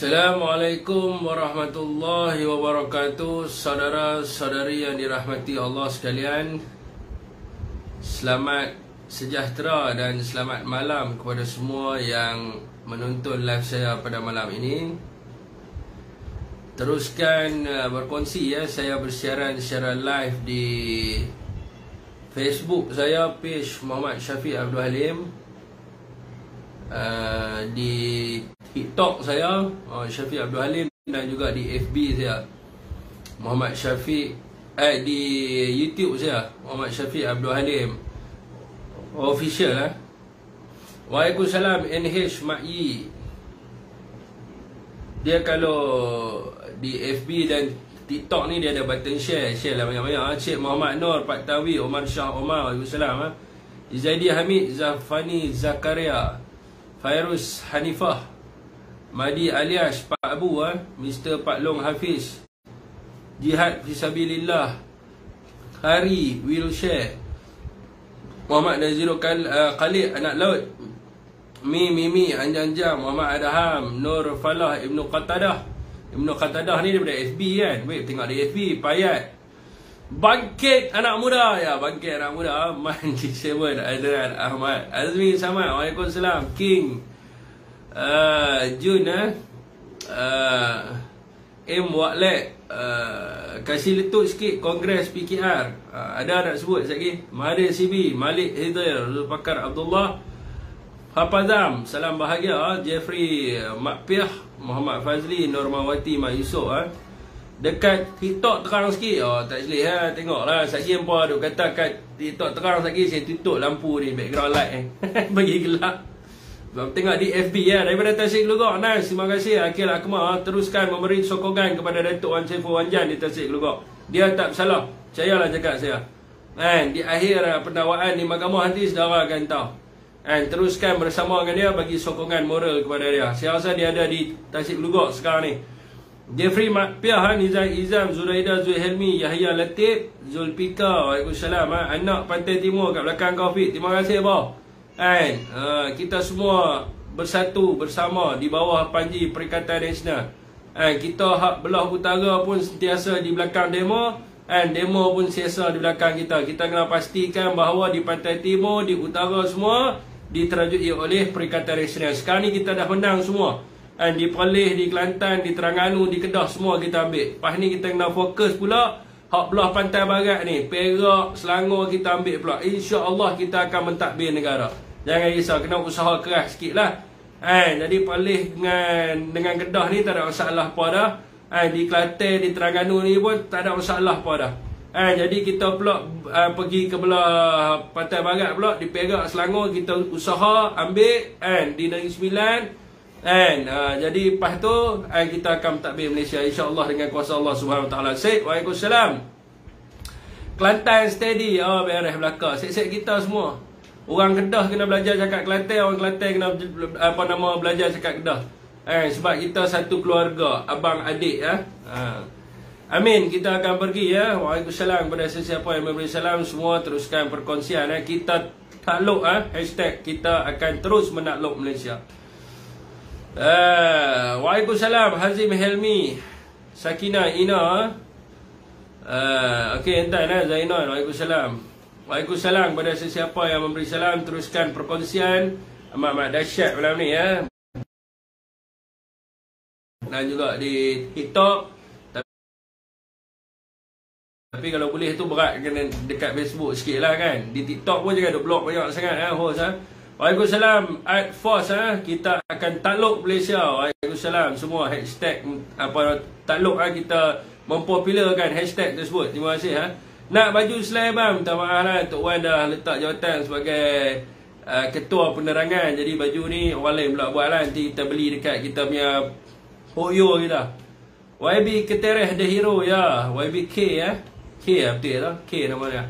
Assalamualaikum warahmatullahi wabarakatuh. Saudara-saudari yang dirahmati Allah sekalian, selamat sejahtera dan selamat malam kepada semua yang menonton live saya pada malam ini. Teruskan berkongsi ya, saya bersiaran secara live di Facebook saya, page Muhammad Syafiq Abdul Halim, di TikTok saya Syafiq Abdul Halim, dan juga di FB saya Muhammad Syafiq, di YouTube saya Muhammad Syafiq Abdul Halim official. Waalaikumsalam NH Makyi. Dia kalau di FB dan TikTok ni dia ada button share lah banyak-banyak. Cik Muhammad Nur, Pak Tawi, Omar Shah Omar, Waalaikumsalam. Izaidi Hamid, Zafani Zakaria, Fairuz Hanifah, Madi Alias, Pak Abu, Mr. Pak Long Hafiz, Jihad Fisabilillah, Hari Wheelchair, Muhammad Nazirul Khalid Anak Laut, Mimi Anjang-Anjang, Muhammad Adham, Nur Falah, Ibnu Qatadah ni daripada FB kan. Wait, tengok di FB. Payat Bangkit Anak Muda, ya, Bangkit Anak Muda, Mandi Seven, Adnan Ahmad Azmi Samad, Waalaikumsalam. King Jun, M Waklet, kasih letup sikit Kongres PKR. Ada nak sebut sekejap lagi? Mahathir CB, Malik Hidayah, Zulfakar Abdullah, Hafazam, salam bahagia. Jeffrey Makpiah, Muhammad Fazli, Normawati Mak Yusof. Dekat TikTok terang sikit. Tak silih tengoklah. Sekejap apa duk kata kat TikTok terang sikit, saya tutup lampu ni, background light bagi gelap. Tengok di FB daripada Tasik Kelugok. Nice, terima kasih Akil Akmal. Teruskan memberi sokongan kepada Datuk Wan Saiful Wanjan di Tasik Kelugok. Dia tak bersalah, percayalah cakap saya. Di akhir pendakwaan di mahkamah nanti saudara akan tahu. Teruskan bersama dengan dia, bagi sokongan moral kepada dia. Saya rasa dia ada di Tasik Kelugok sekarang ni. Jeffrey Makpiah, Nizam Izam, Zuraida Zulhelmi, Yahya Latif, Zulpika, Waalaikumsalam. Anak Pantai Timur kat belakang Covid. Terima kasih abah. Kita semua bersatu bersama di bawah panji Perikatan Nasional. Kita hak belah utara pun sentiasa di belakang demo, demo pun sentiasa di belakang kita. Kita kena pastikan bahawa di Pantai Timur, di utara semua diterajui oleh Perikatan Nasional. Sekarang ni kita dah menang semua. Di Perlis, di Kelantan, di Terengganu, di Kedah, semua kita ambil. Lepas ni kita kena fokus pula hak belah pantai barat ni, Perak, Selangor kita ambil pula. InsyaAllah kita akan mentadbir negara. Jangan risau, kena usaha keras sikit lah. Jadi Perlis dengan Kedah ni tak ada masalah apa dah. Di Kelantan, di Terengganu ni pun tak ada masalah apa dah. Jadi kita pula pergi ke belah pantai barat pula, di Perak, Selangor kita usaha ambil di Negeri Sembilan. Jadi lepas tu kita akan mentadbir Malaysia insya-Allah dengan kuasa Allah Subhanahu Wa Taala. Waalaikumsalam. Kelantan steady, beres belaka. Set-set kita semua. Orang Kedah kena belajar cakap Kelantan, orang Kelantan kena belajar cakap Kedah. Sebab kita satu keluarga, abang adik Amin. Kita akan pergi Waalaikumsalam kepada sesiapa yang memberi salam. Semua teruskan perkongsian kita takluk hashtag kita akan terus menakluk Malaysia. Waalaikumsalam Hazim Helmi, Sakina Ina. Okey, entah Zainon. Waalaikumsalam kepada sesiapa yang memberi salam. Teruskan perkongsian. Amat dahsyat malam ni dan juga di TikTok. Tapi kalau boleh tu berat kena dekat Facebook sikit lah kan. Di TikTok pun jangan duk blok banyak sangat host Waalaikumsalam Art Force, kita akan takluk Malaysia. Waalaikumsalam semua hashtag takluk kita mempopularkan hashtag tersebut. Terima kasih Nak baju selai bang, minta maaf lah, Tok Wan dah letak jawatan sebagai ketua penerangan. Jadi baju ni orang lain pula buat lah. Nanti kita beli dekat kita punya Hoyo kita. YB Ketereh The Hero YBK K betul tak? K nama dia.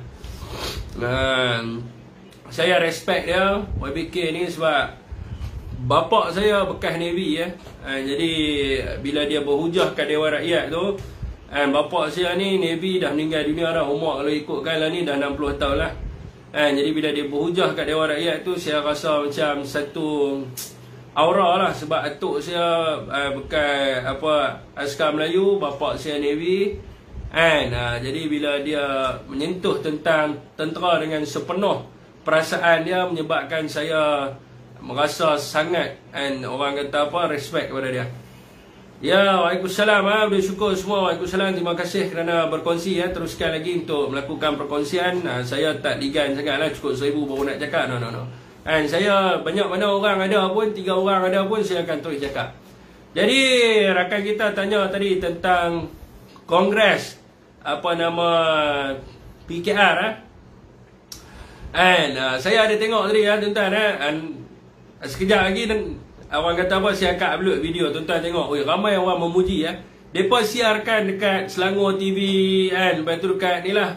Saya respect dia YBK ni sebab bapak saya bekas Navy Jadi bila dia berhujah kat Dewan Rakyat tu, bapak saya ni Navy dah meninggal dunia dah. Umur kalau ikutkan lah ni dah 60 tahun lah. Jadi bila dia berhujah kat Dewan Rakyat tu, saya rasa macam satu aura lah, sebab atuk saya bekas askar Melayu, bapak saya Navy. Jadi bila dia menyentuh tentang tentera dengan sepenuh perasaan dia, menyebabkan saya merasa sangat orang kata respect kepada dia. Ya, waalaikumsalam. Bersyukur semua. Waalaikumsalam. Terima kasih kerana berkongsi. Teruskan lagi untuk melakukan perkongsian. Saya tak ligan sangat lah. Cukup 1000 baru nak cakap. No. Saya banyak mana orang ada pun, 3 orang ada pun, saya akan terus cakap. Jadi rakan kita tanya tadi tentang Kongres PKR. Saya ada tengok tadi tuan-tuan. Sekejap lagi orang kata saya akan upload video, tuan-tuan tengok. Ramai orang memuji Mereka siarkan dekat Selangor TV lepas tu dekat ni lah,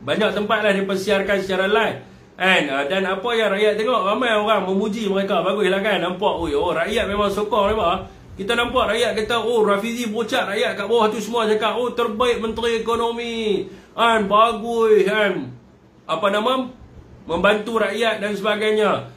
banyak tempat lah mereka siarkan secara live dan apa yang rakyat tengok, ramai orang memuji mereka. Bagus lah kan, nampak rakyat memang sokong mereka. Kita nampak rakyat kata Rafizi bocak, rakyat kat bawah tu semua cakap terbaik Menteri Ekonomi, bagus membantu rakyat dan sebagainya.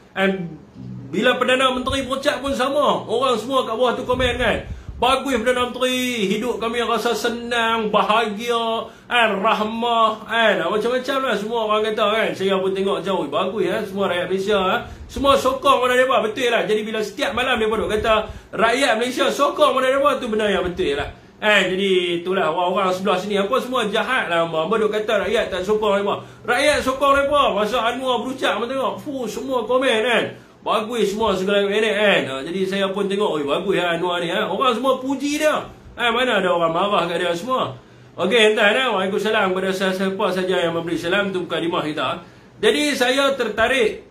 Bila Perdana Menteri bocak pun sama, orang semua kat bawah tu komen kan, bagus Perdana Menteri, hidup kami rasa senang, bahagia, rahmah, macam-macam lah semua orang kata kan. Saya pun tengok jauh, bagus semua rakyat Malaysia semua sokong pada mereka, betul lah. Jadi bila setiap malam mereka duk kata rakyat Malaysia sokong pada mereka, tu benda yang betul lah. Jadi itulah orang-orang sebelah sini apa semua jahat lah. Mereka duk kata rakyat tak sokong mereka, rakyat sokong mereka. Masa Anwar berucap, mereka tengok semua komen bagus semua segala minit Jadi saya pun tengok, bagus Anwar ni orang semua puji dia. Mana ada orang marah kat dia semua. Okey, tuan-tuan, waalaikumsalam kepada siapa saja yang memberi salam. Tu mukadimah kita. Jadi saya tertarik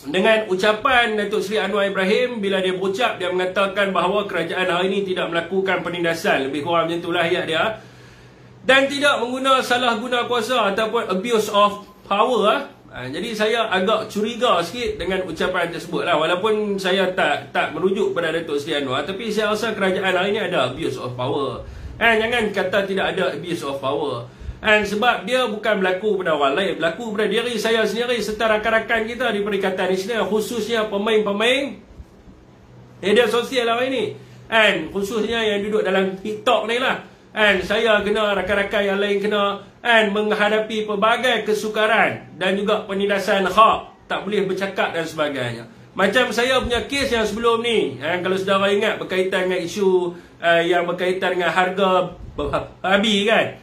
dengan ucapan Datuk Seri Anwar Ibrahim bila dia berucap, dia mengatakan bahawa kerajaan hari ini tidak melakukan penindasan, lebih kurang macam itulah ayat dia, dan tidak salah guna kuasa ataupun abuse of power. Jadi saya agak curiga sikit dengan ucapan tersebut lah. Walaupun saya tak merujuk pada Datuk Seri Anwar, tapi saya rasa kerajaan hari ini ada abuse of power. Jangan kata tidak ada abuse of power. Sebab dia bukan berlaku pada orang lain, berlaku pada diri saya sendiri serta rakan-rakan kita di Perikatan Nasional, khususnya pemain-pemain media sosial hari ini. Khususnya yang duduk dalam TikTok ni lah. Saya kena, rakan-rakan yang lain kena menghadapi pelbagai kesukaran dan juga penindasan hak, tak boleh bercakap dan sebagainya. Macam saya punya kes yang sebelum ni, kalau saudara ingat, berkaitan dengan isu yang berkaitan dengan harga babi kan.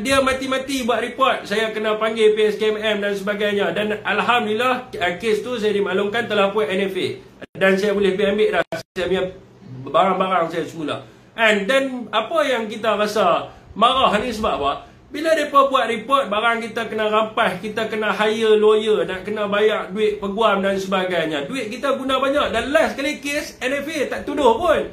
Dia mati-mati buat report, saya kena panggil PSKMM dan sebagainya. Dan Alhamdulillah kes tu saya dimaklumkan telah buat NFA, dan saya boleh ambil dah saya punya barang-barang saya semula. Dan apa yang kita rasa marah ni sebab apa? Bila mereka buat report, barang kita kena rampas, kita kena hire lawyer, nak kena bayar duit peguam dan sebagainya. Duit kita guna banyak, dan last kali kes NFA tak tuduh pun.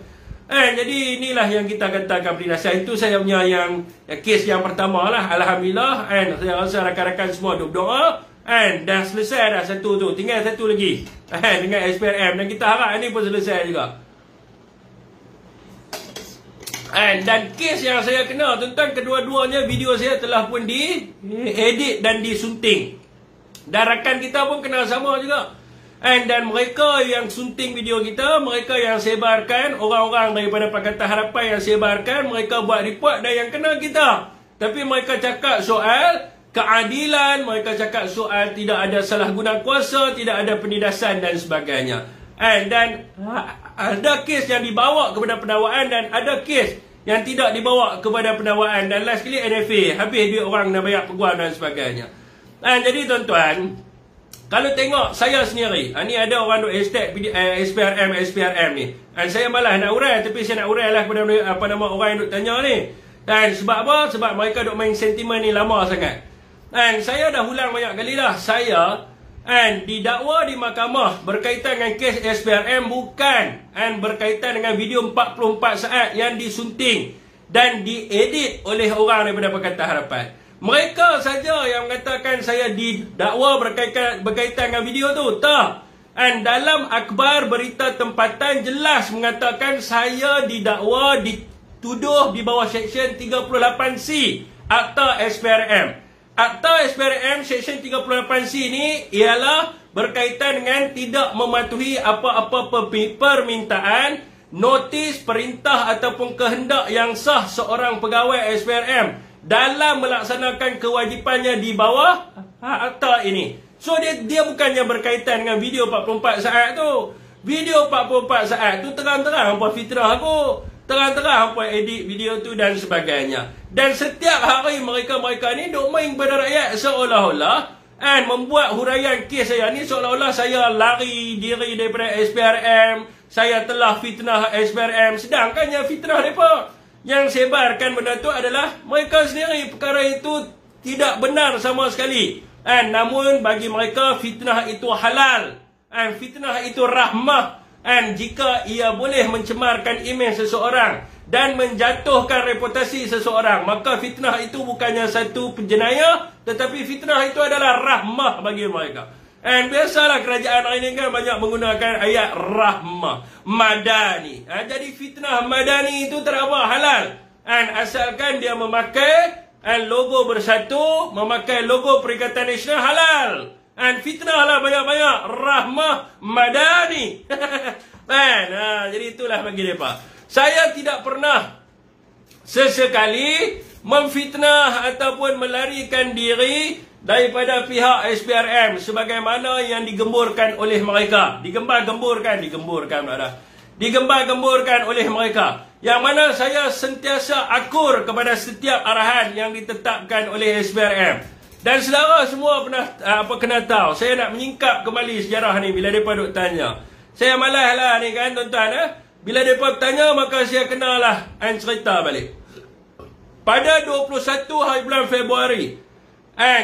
Jadi inilah yang kita katakan penindasan. Itu saya punya yang kes yang pertama lah. Alhamdulillah, saya rasa rakan-rakan semua duk berdoa, dah selesai dah satu tu, tinggal satu lagi dengan SPRM, dan kita harap ini pun selesai juga. Dan kes yang saya kena, tuan-tuan, kedua-duanya video saya telah pun diedit dan disunting. Dan rakan kita pun kena sama juga. Dan mereka yang sunting video kita, mereka yang sebarkan, orang-orang daripada Pakatan Harapan yang sebarkan, mereka buat report dan yang kena kita. Tapi mereka cakap soal keadilan, mereka cakap soal tidak ada salah guna kuasa, tidak ada penindasan dan sebagainya. Dan ada kes yang dibawa kepada pendakwaan dan ada kes yang tidak dibawa kepada pendakwaan, dan last kali NFA, habis duit orang nak bayar peguam dan sebagainya. Jadi tuan-tuan, kalau tengok saya sendiri, ni ada orang duk hashtag SPRM ni, saya malas nak urai, tapi saya nak urai lah kepada orang yang duk tanya ni. Dan sebab apa? Sebab mereka duk main sentimen ni lama sangat. Saya dah ulang banyak kali dah, saya didakwa di mahkamah berkaitan dengan kes SPRM bukan berkaitan dengan video 44 saat yang disunting dan diedit oleh orang daripada Pakatan Harapan. Mereka saja yang mengatakan saya didakwa berkaitan dengan video tu. Tak. Dalam akhbar berita tempatan jelas mengatakan saya didakwa, dituduh di bawah Seksyen 38C Akta SPRM. Akta SPRM Seksyen 38C ni ialah berkaitan dengan tidak mematuhi apa-apa permintaan, notis, perintah ataupun kehendak yang sah seorang pegawai SPRM dalam melaksanakan kewajipannya di bawah akta ini. So dia bukannya berkaitan dengan video 44 saat tu. Video 44 saat tu terang-terang apa fitnah aku, terang-terang apa edit video tu dan sebagainya. Dan setiap hari mereka ni duk main kepada rakyat seolah-olah membuat huraian kes saya ni seolah-olah saya lari diri daripada SPRM, saya telah fitnah SPRM, sedangkan yang fitnah mereka yang sebarkan benda tu adalah mereka sendiri. Perkara itu tidak benar sama sekali. Namun bagi mereka fitnah itu halal, fitnah itu rahmah, jika ia boleh mencemarkan imej seseorang dan menjatuhkan reputasi seseorang, maka fitnah itu bukannya satu jenayah, tetapi fitnah itu adalah rahmah bagi mereka. Biasalah kerajaan hari ini kan banyak menggunakan ayat rahmah, madani. Jadi fitnah madani itu tak apa, halal. Asalkan dia memakai logo Bersatu, memakai logo Perikatan Nasional, halal. Fitnah lah banyak-banyak, rahmah madani. Jadi itulah bagi mereka. Saya tidak pernah sesekali memfitnah ataupun melarikan diri daripada pihak SPRM sebagaimana yang digemburkan oleh mereka. Digembar-gemburkan oleh mereka. Yang mana saya sentiasa akur kepada setiap arahan yang ditetapkan oleh SPRM. Dan saudara semua kena tahu, saya nak menyingkap kembali sejarah ni bila mereka duk tanya. Saya malas lah ni kan tuan-tuan. Bila mereka bertanya, maka saya kenalah cerita balik. Pada 21 hari bulan Februari,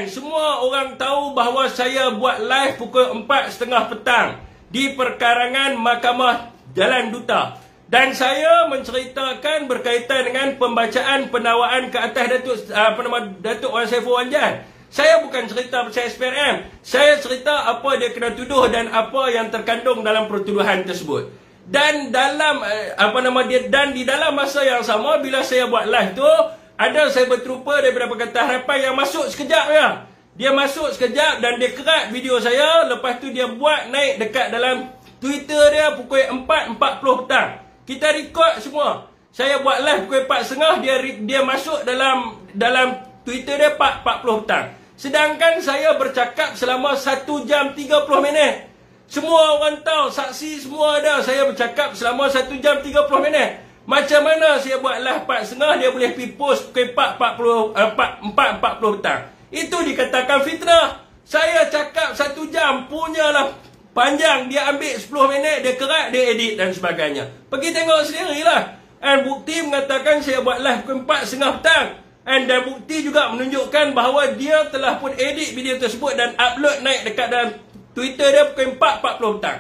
semua orang tahu bahawa saya buat live pukul 4.30 petang di perkarangan Mahkamah Jalan Duta. Dan saya menceritakan berkaitan dengan pembacaan pendakwaan ke atas Datuk Wan Saiful Wanjan. Saya bukan cerita pasal SPRM. Saya cerita apa dia kena tuduh dan apa yang terkandung dalam pertuduhan tersebut. Dan di dalam masa yang sama bila saya buat live tu, ada cyber trooper daripada Pakatan Harapan yang masuk sekejap ya. Dia masuk sekejap dan dia kerat video saya. Lepas tu dia buat naik dekat dalam Twitter dia pukul 4.40 petang. Kita record semua. Saya buat live pukul 4.30, dia masuk dalam Twitter dia 4.40 petang. Sedangkan saya bercakap selama 1 jam 30 minit. Semua orang tahu, saksi semua ada. Saya bercakap selama 1 jam 30 minit. Macam mana saya buat live 4.30, dia boleh pergi post pukul 4.40 petang. Itu dikatakan fitnah. Saya cakap 1 jam, punyalah panjang. Dia ambil 10 minit, dia kerat, dia edit dan sebagainya. Pergi tengok sendirilah. Bukti mengatakan saya buat live pukul 4.30 petang. Dan bukti juga menunjukkan bahawa dia telah pun edit video tersebut dan upload naik dekat dalam Twitter dia pukul 4.40 petang.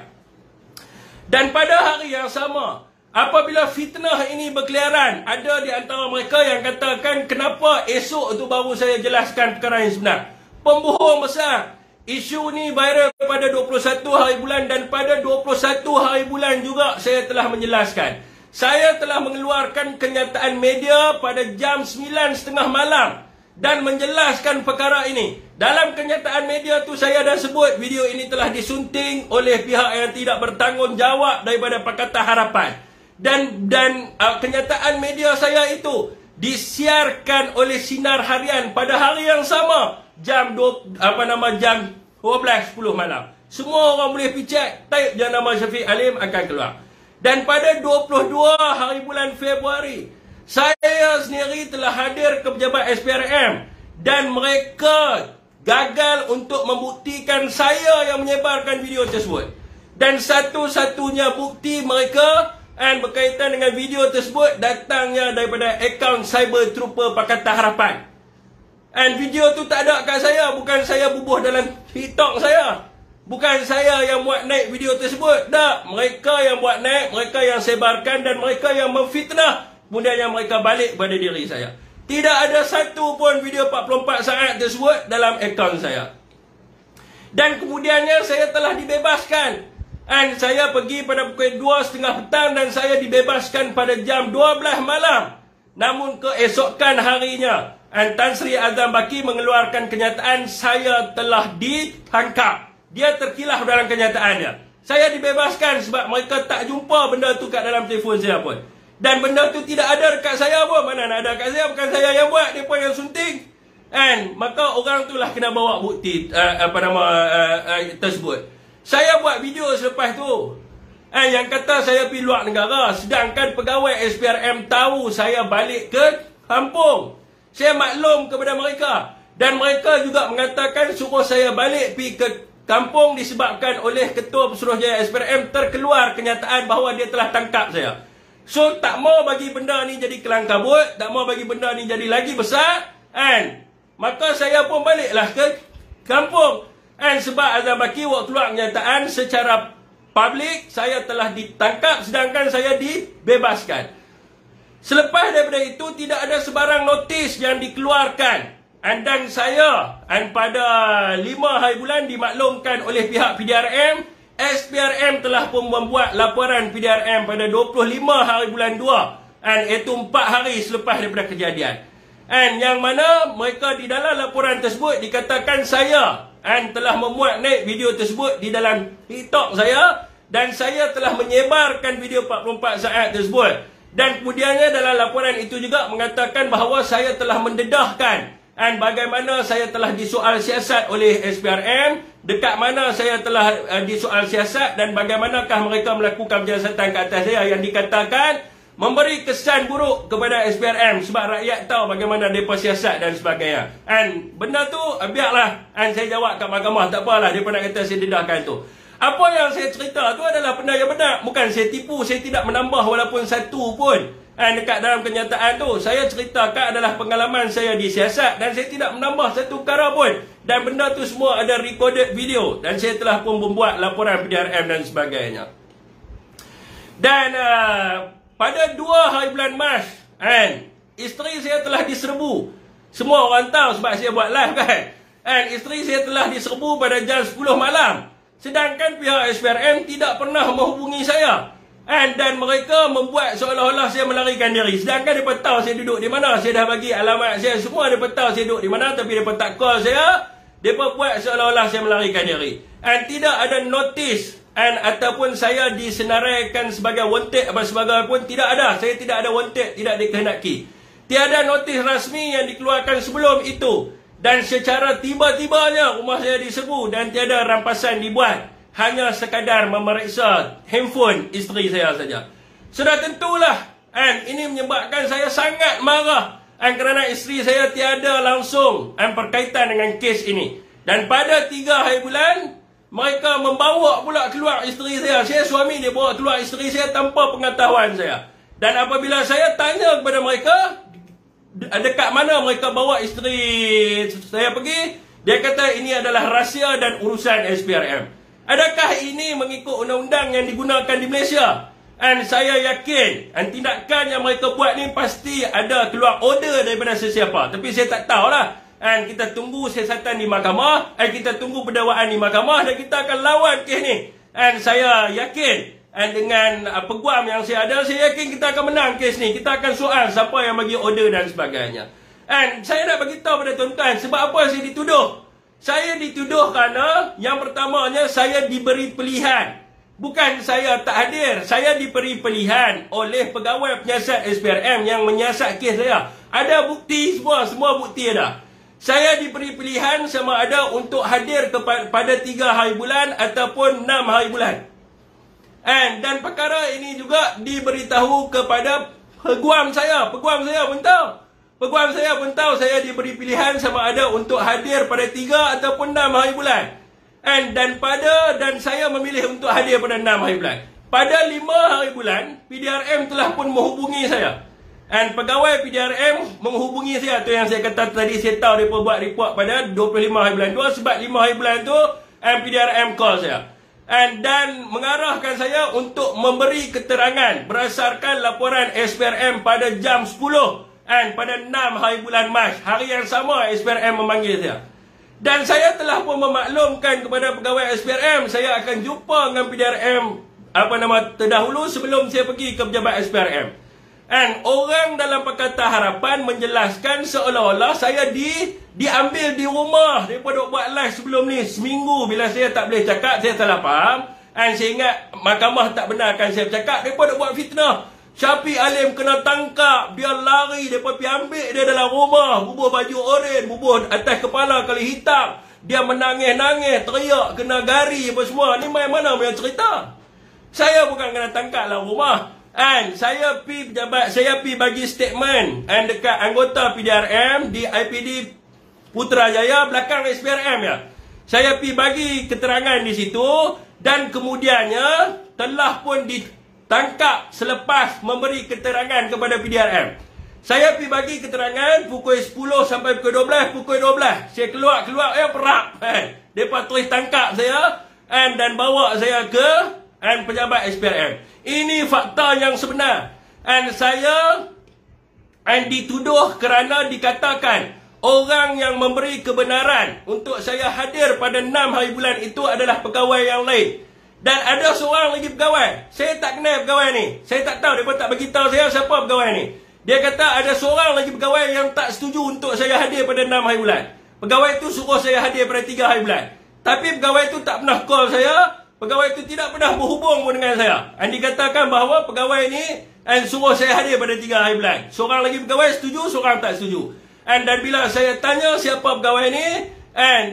Dan pada hari yang sama, apabila fitnah ini berkeliaran, ada di antara mereka yang katakan kenapa esok tu baru saya jelaskan perkara yang sebenar. Pembohong besar. Isu ni viral pada 21 hari bulan dan pada 21 hari bulan juga saya telah menjelaskan. Saya telah mengeluarkan kenyataan media pada jam 9.30 malam dan menjelaskan perkara ini. Dalam kenyataan media tu saya dah sebut video ini telah disunting oleh pihak yang tidak bertanggungjawab daripada Pakatan Harapan. Dan kenyataan media saya itu disiarkan oleh Sinar Harian pada hari yang sama, jam 12.10 malam. Semua orang boleh pergi cek, type je nama Syafiq Alim akan keluar. Dan pada 22 hari bulan Februari, saya sendiri telah hadir ke pejabat SPRM dan mereka gagal untuk membuktikan saya yang menyebarkan video tersebut. Dan satu-satunya bukti mereka berkaitan dengan video tersebut datangnya daripada akaun Cyber Trooper Pakatan Harapan. Video tu tak ada kat saya, bukan saya bubuh dalam TikTok saya. Bukan saya yang buat naik video tersebut. Tak, mereka yang buat naik, mereka yang sebarkan dan mereka yang memfitnah. Kemudiannya mereka balik pada diri saya. Tidak ada satu pun video 44 saat tersebut dalam akaun saya. Dan kemudiannya saya telah dibebaskan. Saya pergi pada pukul 2.30 petang dan saya dibebaskan pada jam 12 malam. Namun keesokan harinya, Tan Sri Azam Baki mengeluarkan kenyataan saya telah ditangkap. dia terkilaf dalam kenyataannya. Saya dibebaskan sebab mereka tak jumpa benda tu kat dalam telefon saya pun. Dan benda tu tidak ada dekat saya pun. Mana nak ada dekat saya, bukan saya yang buat, dia pun yang sunting. And maka orang tu lah kena bawa bukti tersebut. Saya buat video selepas tu. Yang kata saya pergi luar negara, sedangkan pegawai SPRM tahu saya balik ke kampung. Saya maklum kepada mereka. Dan mereka juga mengatakan suruh saya balik pergi ke kampung disebabkan oleh Ketua Pesuruhjaya SPRM terkeluar kenyataan bahawa dia telah tangkap saya. So tak mau bagi benda ni jadi kelang kabut, tak mau bagi benda ni jadi lagi besar, and maka saya pun baliklah ke kampung. And sebab Azam Baki waktu keluar kenyataan secara publik saya telah ditangkap sedangkan saya dibebaskan. Selepas daripada itu tidak ada sebarang notis yang dikeluarkan. Dan saya pada 5 hari bulan dimaklumkan oleh pihak PDRM. SPRM telah pun membuat laporan PDRM pada 25 hari bulan 2, iaitu 4 hari selepas daripada kejadian. Yang mana mereka di dalam laporan tersebut dikatakan saya telah memuat naik video tersebut di dalam TikTok saya, dan saya telah menyebarkan video 44 saat tersebut. Dan kemudiannya dalam laporan itu juga mengatakan bahawa saya telah mendedahkan bagaimana saya telah disoal siasat oleh SPRM, dekat mana saya telah disoal siasat, dan bagaimanakah mereka melakukan penyiasatan ke atas saya yang dikatakan memberi kesan buruk kepada SPRM sebab rakyat tahu bagaimana mereka siasat dan sebagainya. Benda tu biarlah saya jawab kat mahkamah, tak apalah mereka nak kata saya dedahkan tu. Apa yang saya cerita tu adalah benda yang benar, bukan saya tipu, saya tidak menambah walaupun satu pun. Dekat dalam kenyataan tu, saya ceritakan adalah pengalaman saya disiasat, dan saya tidak menambah satu perkara pun. Dan benda tu semua ada recorded video, dan saya telah pun membuat laporan PDRM dan sebagainya. Dan pada 2 hari bulan Mac, isteri saya telah diserbu. Semua orang tahu sebab saya buat live kan. Isteri saya telah diserbu pada jam 10 malam. Sedangkan pihak SPRM tidak pernah menghubungi saya. Dan mereka membuat seolah-olah saya melarikan diri. Sedangkan mereka tahu saya duduk di mana. Saya dah bagi alamat saya semua. Mereka tahu saya duduk di mana. Tapi mereka tak call saya. Mereka buat seolah-olah saya melarikan diri. Tidak ada notis ataupun saya disenaraikan sebagai wanted apa sebagainya pun. Tidak ada. Saya tidak ada wanted. Tidak dikehendaki. Tiada notis rasmi yang dikeluarkan sebelum itu. Dan secara tiba-tibanya rumah saya diserbu dan tiada rampasan dibuat. Hanya sekadar memeriksa handphone isteri saya saja. Sudah tentulah ini menyebabkan saya sangat marah kerana isteri saya tiada langsung berkaitan dengan kes ini. Dan pada 3 hari bulan mereka membawa pula keluar isteri saya. Saya suami, dia bawa keluar isteri saya tanpa pengetahuan saya. Dan apabila saya tanya kepada mereka dekat mana mereka bawa isteri saya pergi, dia kata ini adalah rahsia dan urusan SPRM. Adakah ini mengikut undang-undang yang digunakan di Malaysia? Saya yakin tindakan yang mereka buat ni pasti ada keluar order daripada sesiapa. Tapi saya tak tahulah. Kita tunggu siasatan di mahkamah, kita tunggu pendakwaan di mahkamah, dan kita akan lawan kes ni. Saya yakin dengan peguam yang saya ada, saya yakin kita akan menang kes ni. Kita akan soal siapa yang bagi order dan sebagainya. Saya nak bagi tahu pada tuan-tuan sebab apa saya dituduh. Saya dituduh kerana yang pertamanya saya diberi pilihan. Bukan saya tak hadir. Saya diberi pilihan oleh pegawai penyiasat SPRM yang menyiasat kes saya. Ada bukti semua bukti ada. Saya diberi pilihan sama ada untuk hadir pada 3 hari bulan ataupun 6 hari bulan. Dan perkara ini juga diberitahu kepada peguam saya. Peguam saya pun tahu. Peguam saya pun tahu saya diberi pilihan sama ada untuk hadir pada 3 ataupun 6 hari bulan. Dan saya memilih untuk hadir pada 6 hari bulan. Pada 5 hari bulan, PDRM telah pun menghubungi saya. Pegawai PDRM menghubungi saya. Tu yang saya kata tadi, saya tahu mereka buat report pada 25 hari bulan 2. Sebab 5 hari bulan tu PDRM call saya. Dan mengarahkan saya untuk memberi keterangan berdasarkan laporan SPRM pada jam 10. Pada 6 hari bulan Mac, hari yang sama SPRM memanggil saya. Dan saya telah pun memaklumkan kepada pegawai SPRM saya akan jumpa dengan PDRM terdahulu sebelum saya pergi ke pejabat SPRM. Orang dalam Pakatan Harapan menjelaskan seolah-olah saya diambil di rumah daripada buat live sebelum ni seminggu. Bila saya tak boleh cakap, saya salah faham, dan saya ingat mahkamah tak benarkan saya bercakap, daripada buat fitnah. Syafiq Alim kena tangkap, dia lari, mereka pergi ambil dia dalam rumah, bubuh baju oren, bubuh atas kepala kali hitam, dia menangis-nangis, teriak, kena gari apa semua. Ni mana yang cerita? Saya bukan kena tangkap dalam rumah. And saya pi pejabat, saya pi bagi statement and dekat anggota PDRM di IPD Putrajaya belakang SPRM ya. Saya pi bagi keterangan di situ, dan kemudiannya telah pun ditangkap selepas memberi keterangan kepada PDRM. Saya pi bagi keterangan pukul 10 sampai pukul 12, pukul 12 saya keluar perak. Depa terus tangkap saya dan bawa saya ke pejabat SPRM. Ini fakta yang sebenar. Saya dituduh kerana dikatakan orang yang memberi kebenaran untuk saya hadir pada 6 hari bulan itu adalah pegawai yang lain. Dan ada seorang lagi pegawai. Saya tak kenal pegawai ni. Saya tak tahu, mereka tak beritahu saya siapa pegawai ni. Dia kata ada seorang lagi pegawai yang tak setuju untuk saya hadir pada 6 hari bulan. Pegawai itu suruh saya hadir pada 3 hari bulan. Tapi pegawai itu tak pernah call saya. Pegawai itu tidak pernah berhubung pun dengan saya. Dan dikatakan bahawa pegawai ni suruh saya hadir pada 3 hari bulan. Seorang lagi pegawai setuju, seorang tak setuju. Dan bila saya tanya siapa pegawai ni,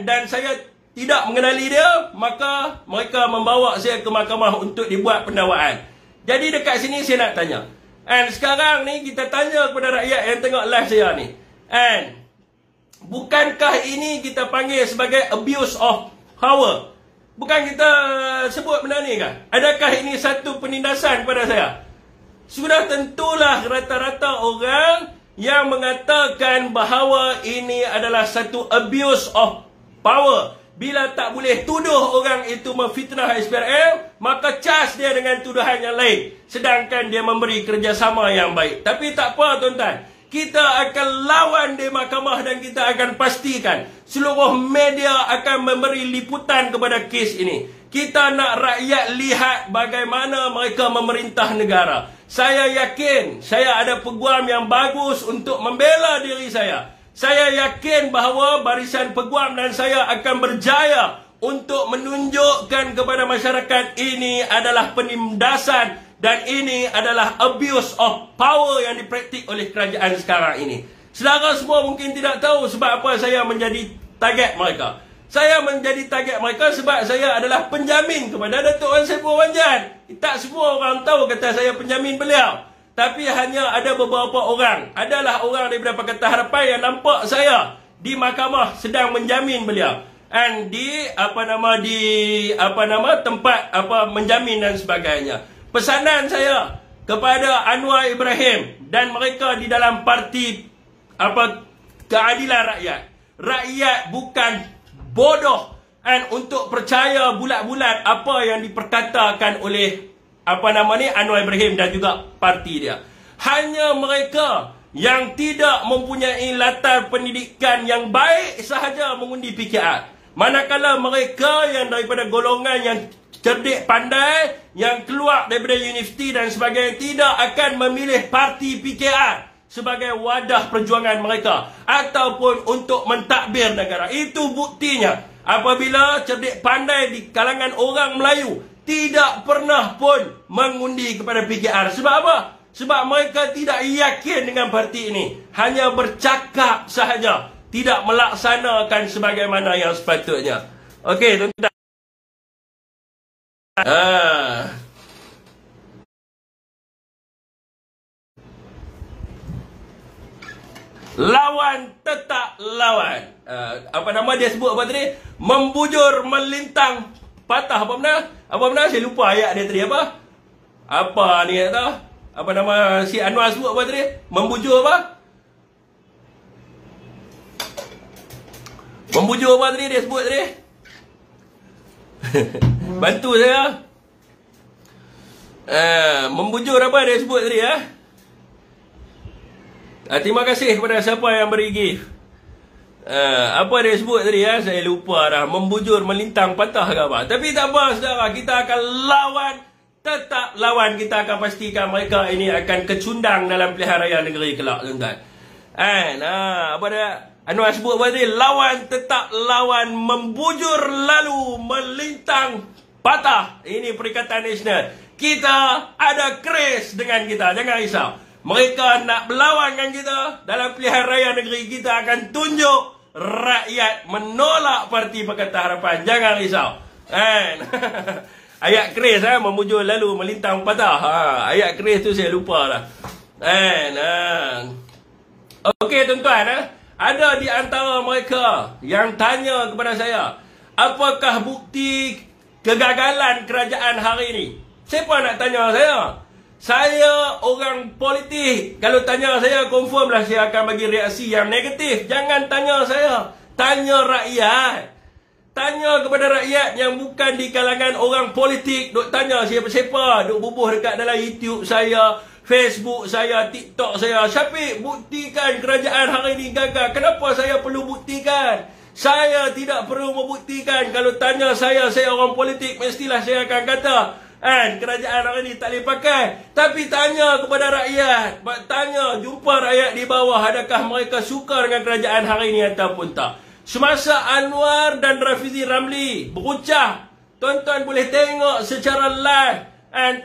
dan saya tidak mengenali dia, maka mereka membawa saya ke mahkamah untuk dibuat pendakwaan. Jadi dekat sini saya nak tanya. Sekarang ni kita tanya kepada rakyat yang tengok live saya ni. Bukankah ini kita panggil sebagai abuse of power? Bukan kita sebut benda ni kan? Adakah ini satu penindasan kepada saya? Sudah tentulah rata-rata orang yang mengatakan bahawa ini adalah satu abuse of power. Bila tak boleh tuduh orang itu memfitnah SPRM, maka cas dia dengan tuduhan yang lain. Sedangkan dia memberi kerjasama yang baik. Tapi tak apa tuan-tuan. Kita akan lawan di mahkamah dan kita akan pastikan seluruh media akan memberi liputan kepada kes ini. Kita nak rakyat lihat bagaimana mereka memerintah negara. Saya yakin saya ada peguam yang bagus untuk membela diri saya. Saya yakin bahawa barisan peguam dan saya akan berjaya untuk menunjukkan kepada masyarakat ini adalah penindasan dan ini adalah abuse of power yang dipraktik oleh kerajaan sekarang ini. Saudara semua mungkin tidak tahu sebab apa saya menjadi target mereka. Saya menjadi target mereka sebab saya adalah penjamin kepada Datuk Wan Saiful Wan Jan. Tak semua orang tahu kata saya penjamin beliau. Tapi hanya ada beberapa orang. Adalah orang daripada Pakatan Harapan yang nampak saya di mahkamah sedang menjamin beliau. Dan di tempat menjamin dan sebagainya. Pesanan saya kepada Anwar Ibrahim dan mereka di dalam parti keadilan rakyat. Rakyat bukan bodoh untuk percaya bulat-bulat apa yang diperkatakan oleh Anwar Ibrahim dan juga parti dia. Hanya mereka yang tidak mempunyai latar pendidikan yang baik sahaja mengundi PKR. Manakala mereka yang daripada golongan yang cerdik pandai, yang keluar daripada universiti dan sebagainya, tidak akan memilih parti PKR sebagai wadah perjuangan mereka ataupun untuk mentadbir negara. Itu buktinya apabila cerdik pandai di kalangan orang Melayu tidak pernah pun mengundi kepada PKR. Sebab apa? Sebab mereka tidak yakin dengan parti ini. Hanya bercakap sahaja, tidak melaksanakan sebagaimana yang sepatutnya. Okey, tuan-tuan. Lawan tetap lawan. Dia sebut apa tadi? Membujur, melintang, patah. Apa benda? Saya lupa ayat dia tadi apa? Apa ni tahu? Si Anwar sebut apa tadi? Membujur apa? Membujur apa tadi dia sebut tadi? Bantu saya. Membujur apa dia sebut tadi terima kasih kepada siapa yang beri gift. Apa dia sebut tadi saya lupa dah. Membujur, melintang, patah ke apa. Tapi tak apa saudara, kita akan lawan. Tetap lawan. Kita akan pastikan mereka ini akan kecundang dalam pilihan raya negeri kelak tuan-tuan. Anwar sebut tadi, lawan tetap lawan, membujur lalu melintang patah. Ini Perikatan Nasional. Kita ada keris dengan kita, jangan risau. Mereka nak berlawan dengan kita dalam pilihan raya negeri, kita akan tunjuk rakyat menolak Parti Pakatan Harapan. Jangan risau. Ayat keris membujur lalu melintang patah. Ayat keris tu saya lupa lah. Okey tuan-tuan, ada di antara mereka yang tanya kepada saya, apakah bukti kegagalan kerajaan hari ini? Siapa nak tanya saya? Saya orang politik. Kalau tanya saya, confirm lah saya akan bagi reaksi yang negatif. Jangan tanya saya, tanya rakyat. Tanya kepada rakyat yang bukan di kalangan orang politik. Duk tanya siapa-siapa, duk bubuh dekat dalam YouTube saya, Facebook saya, TikTok saya. Syafiq, buktikan kerajaan hari ini gagal. Kenapa saya perlu buktikan? Saya tidak perlu membuktikan. Kalau tanya saya orang politik, mestilah saya akan kata, kerajaan hari ini tak boleh pakai. Tapi tanya kepada rakyat. Tanya, jumpa rakyat di bawah, adakah mereka suka dengan kerajaan hari ini ataupun tak. Semasa Anwar dan Rafizi Ramli berucap, tuan-tuan boleh tengok secara live,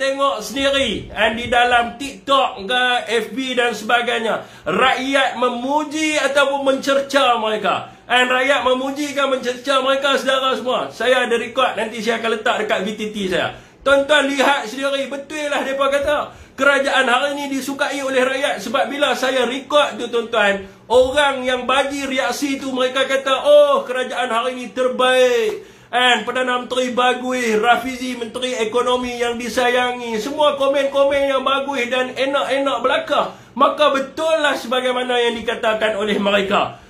tengok sendiri di dalam TikTok ke FB dan sebagainya. Rakyat memuji ataupun mencerca mereka. Rakyat memuji kan mencerca mereka, saudara semua. Saya ada rekod, nanti saya akan letak dekat VTT saya. Tuan-tuan lihat sendiri, betul lah mereka kata kerajaan hari ini disukai oleh rakyat. Sebab bila saya rekod tu tuan-tuan, orang yang bagi reaksi tu mereka kata, oh kerajaan hari ini terbaik, Perdana Menteri bagus, Rafizi Menteri Ekonomi yang disayangi, semua komen-komen yang bagus dan enak-enak belaka. Maka betul lah sebagaimana yang dikatakan oleh mereka.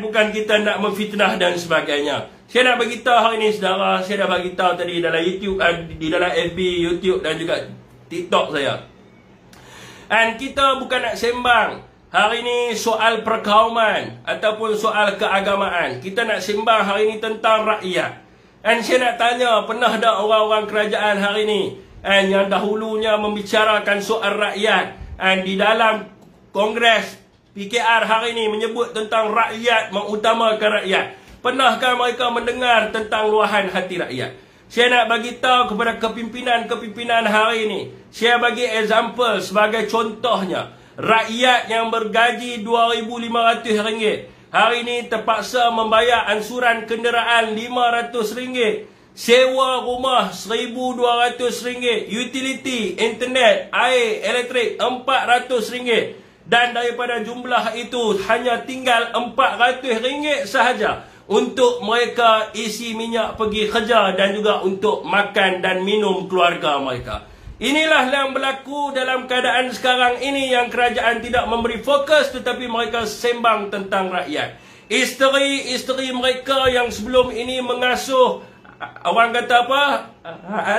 Bukan kita nak memfitnah dan sebagainya. Saya nak beritahu hari ini saudara, saya dah beritahu tadi dalam YouTube, di dalam FB, YouTube dan juga TikTok saya. Kita bukan nak sembang hari ini soal perkauman ataupun soal keagamaan. Kita nak sembang hari ini tentang rakyat. Saya nak tanya, pernah tak orang-orang kerajaan hari ini yang dahulunya membicarakan soal rakyat di dalam Kongres PKR hari ini menyebut tentang rakyat, mengutamakan rakyat? Pernahkah mereka mendengar tentang luahan hati rakyat? Saya nak bagi tahu kepada kepimpinan hari ini. Saya bagi example sebagai contohnya. Rakyat yang bergaji RM2,500 hari ini terpaksa membayar ansuran kenderaan RM500, sewa rumah RM1,200, utility, internet, air, elektrik RM400. Dan daripada jumlah itu hanya tinggal RM400 sahaja untuk mereka isi minyak pergi kerja dan juga untuk makan dan minum keluarga mereka. Inilah yang berlaku dalam keadaan sekarang ini, yang kerajaan tidak memberi fokus tetapi mereka sembang tentang rakyat. Isteri-isteri mereka yang sebelum ini mengasuh, orang kata apa,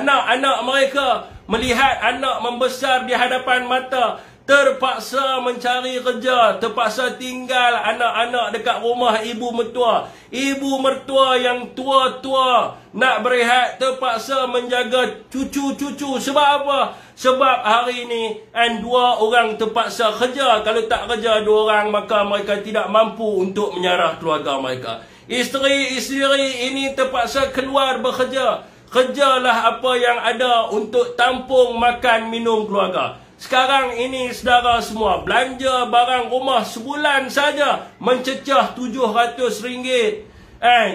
anak-anak mereka, melihat anak membesar di hadapan mata, terpaksa mencari kerja, terpaksa tinggal anak-anak dekat rumah ibu mertua. Ibu mertua yang tua-tua nak berehat, terpaksa menjaga cucu-cucu. Sebab apa? Sebab hari ini dua orang terpaksa kerja. Kalau tak kerja dua orang, maka mereka tidak mampu untuk menyarah keluarga mereka. Isteri-isteri ini terpaksa keluar bekerja. Kerjalah apa yang ada untuk tampung makan minum keluarga. Sekarang ini saudara semua, belanja barang rumah sebulan saja mencecah RM700.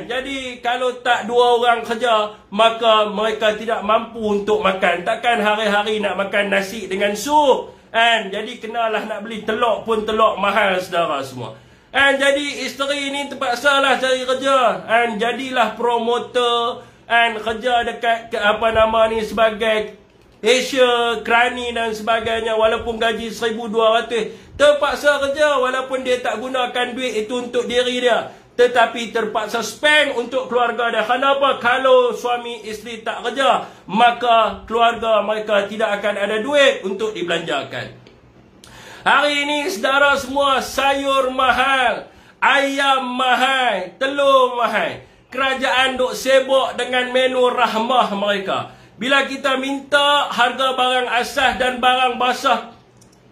Jadi kalau tak dua orang kerja, maka mereka tidak mampu untuk makan. Takkan hari-hari nak makan nasi dengan sup. Jadi kenalah nak beli telur pun telur mahal saudara semua. Jadi isteri ini terpaksalah cari kerja. Jadilah promoter, kerja dekat sebagai Asia, Krani dan sebagainya. Walaupun gaji RM1,200, terpaksa kerja walaupun dia tak gunakan duit itu untuk diri dia, tetapi terpaksa spend untuk keluarga dia. Kenapa? Kalau suami isteri tak kerja, maka keluarga mereka tidak akan ada duit untuk dibelanjakan. Hari ini saudara semua, sayur mahal, ayam mahal, telur mahal. Kerajaan duk sibuk dengan menu rahmah mereka. Bila kita minta harga barang asas dan barang basah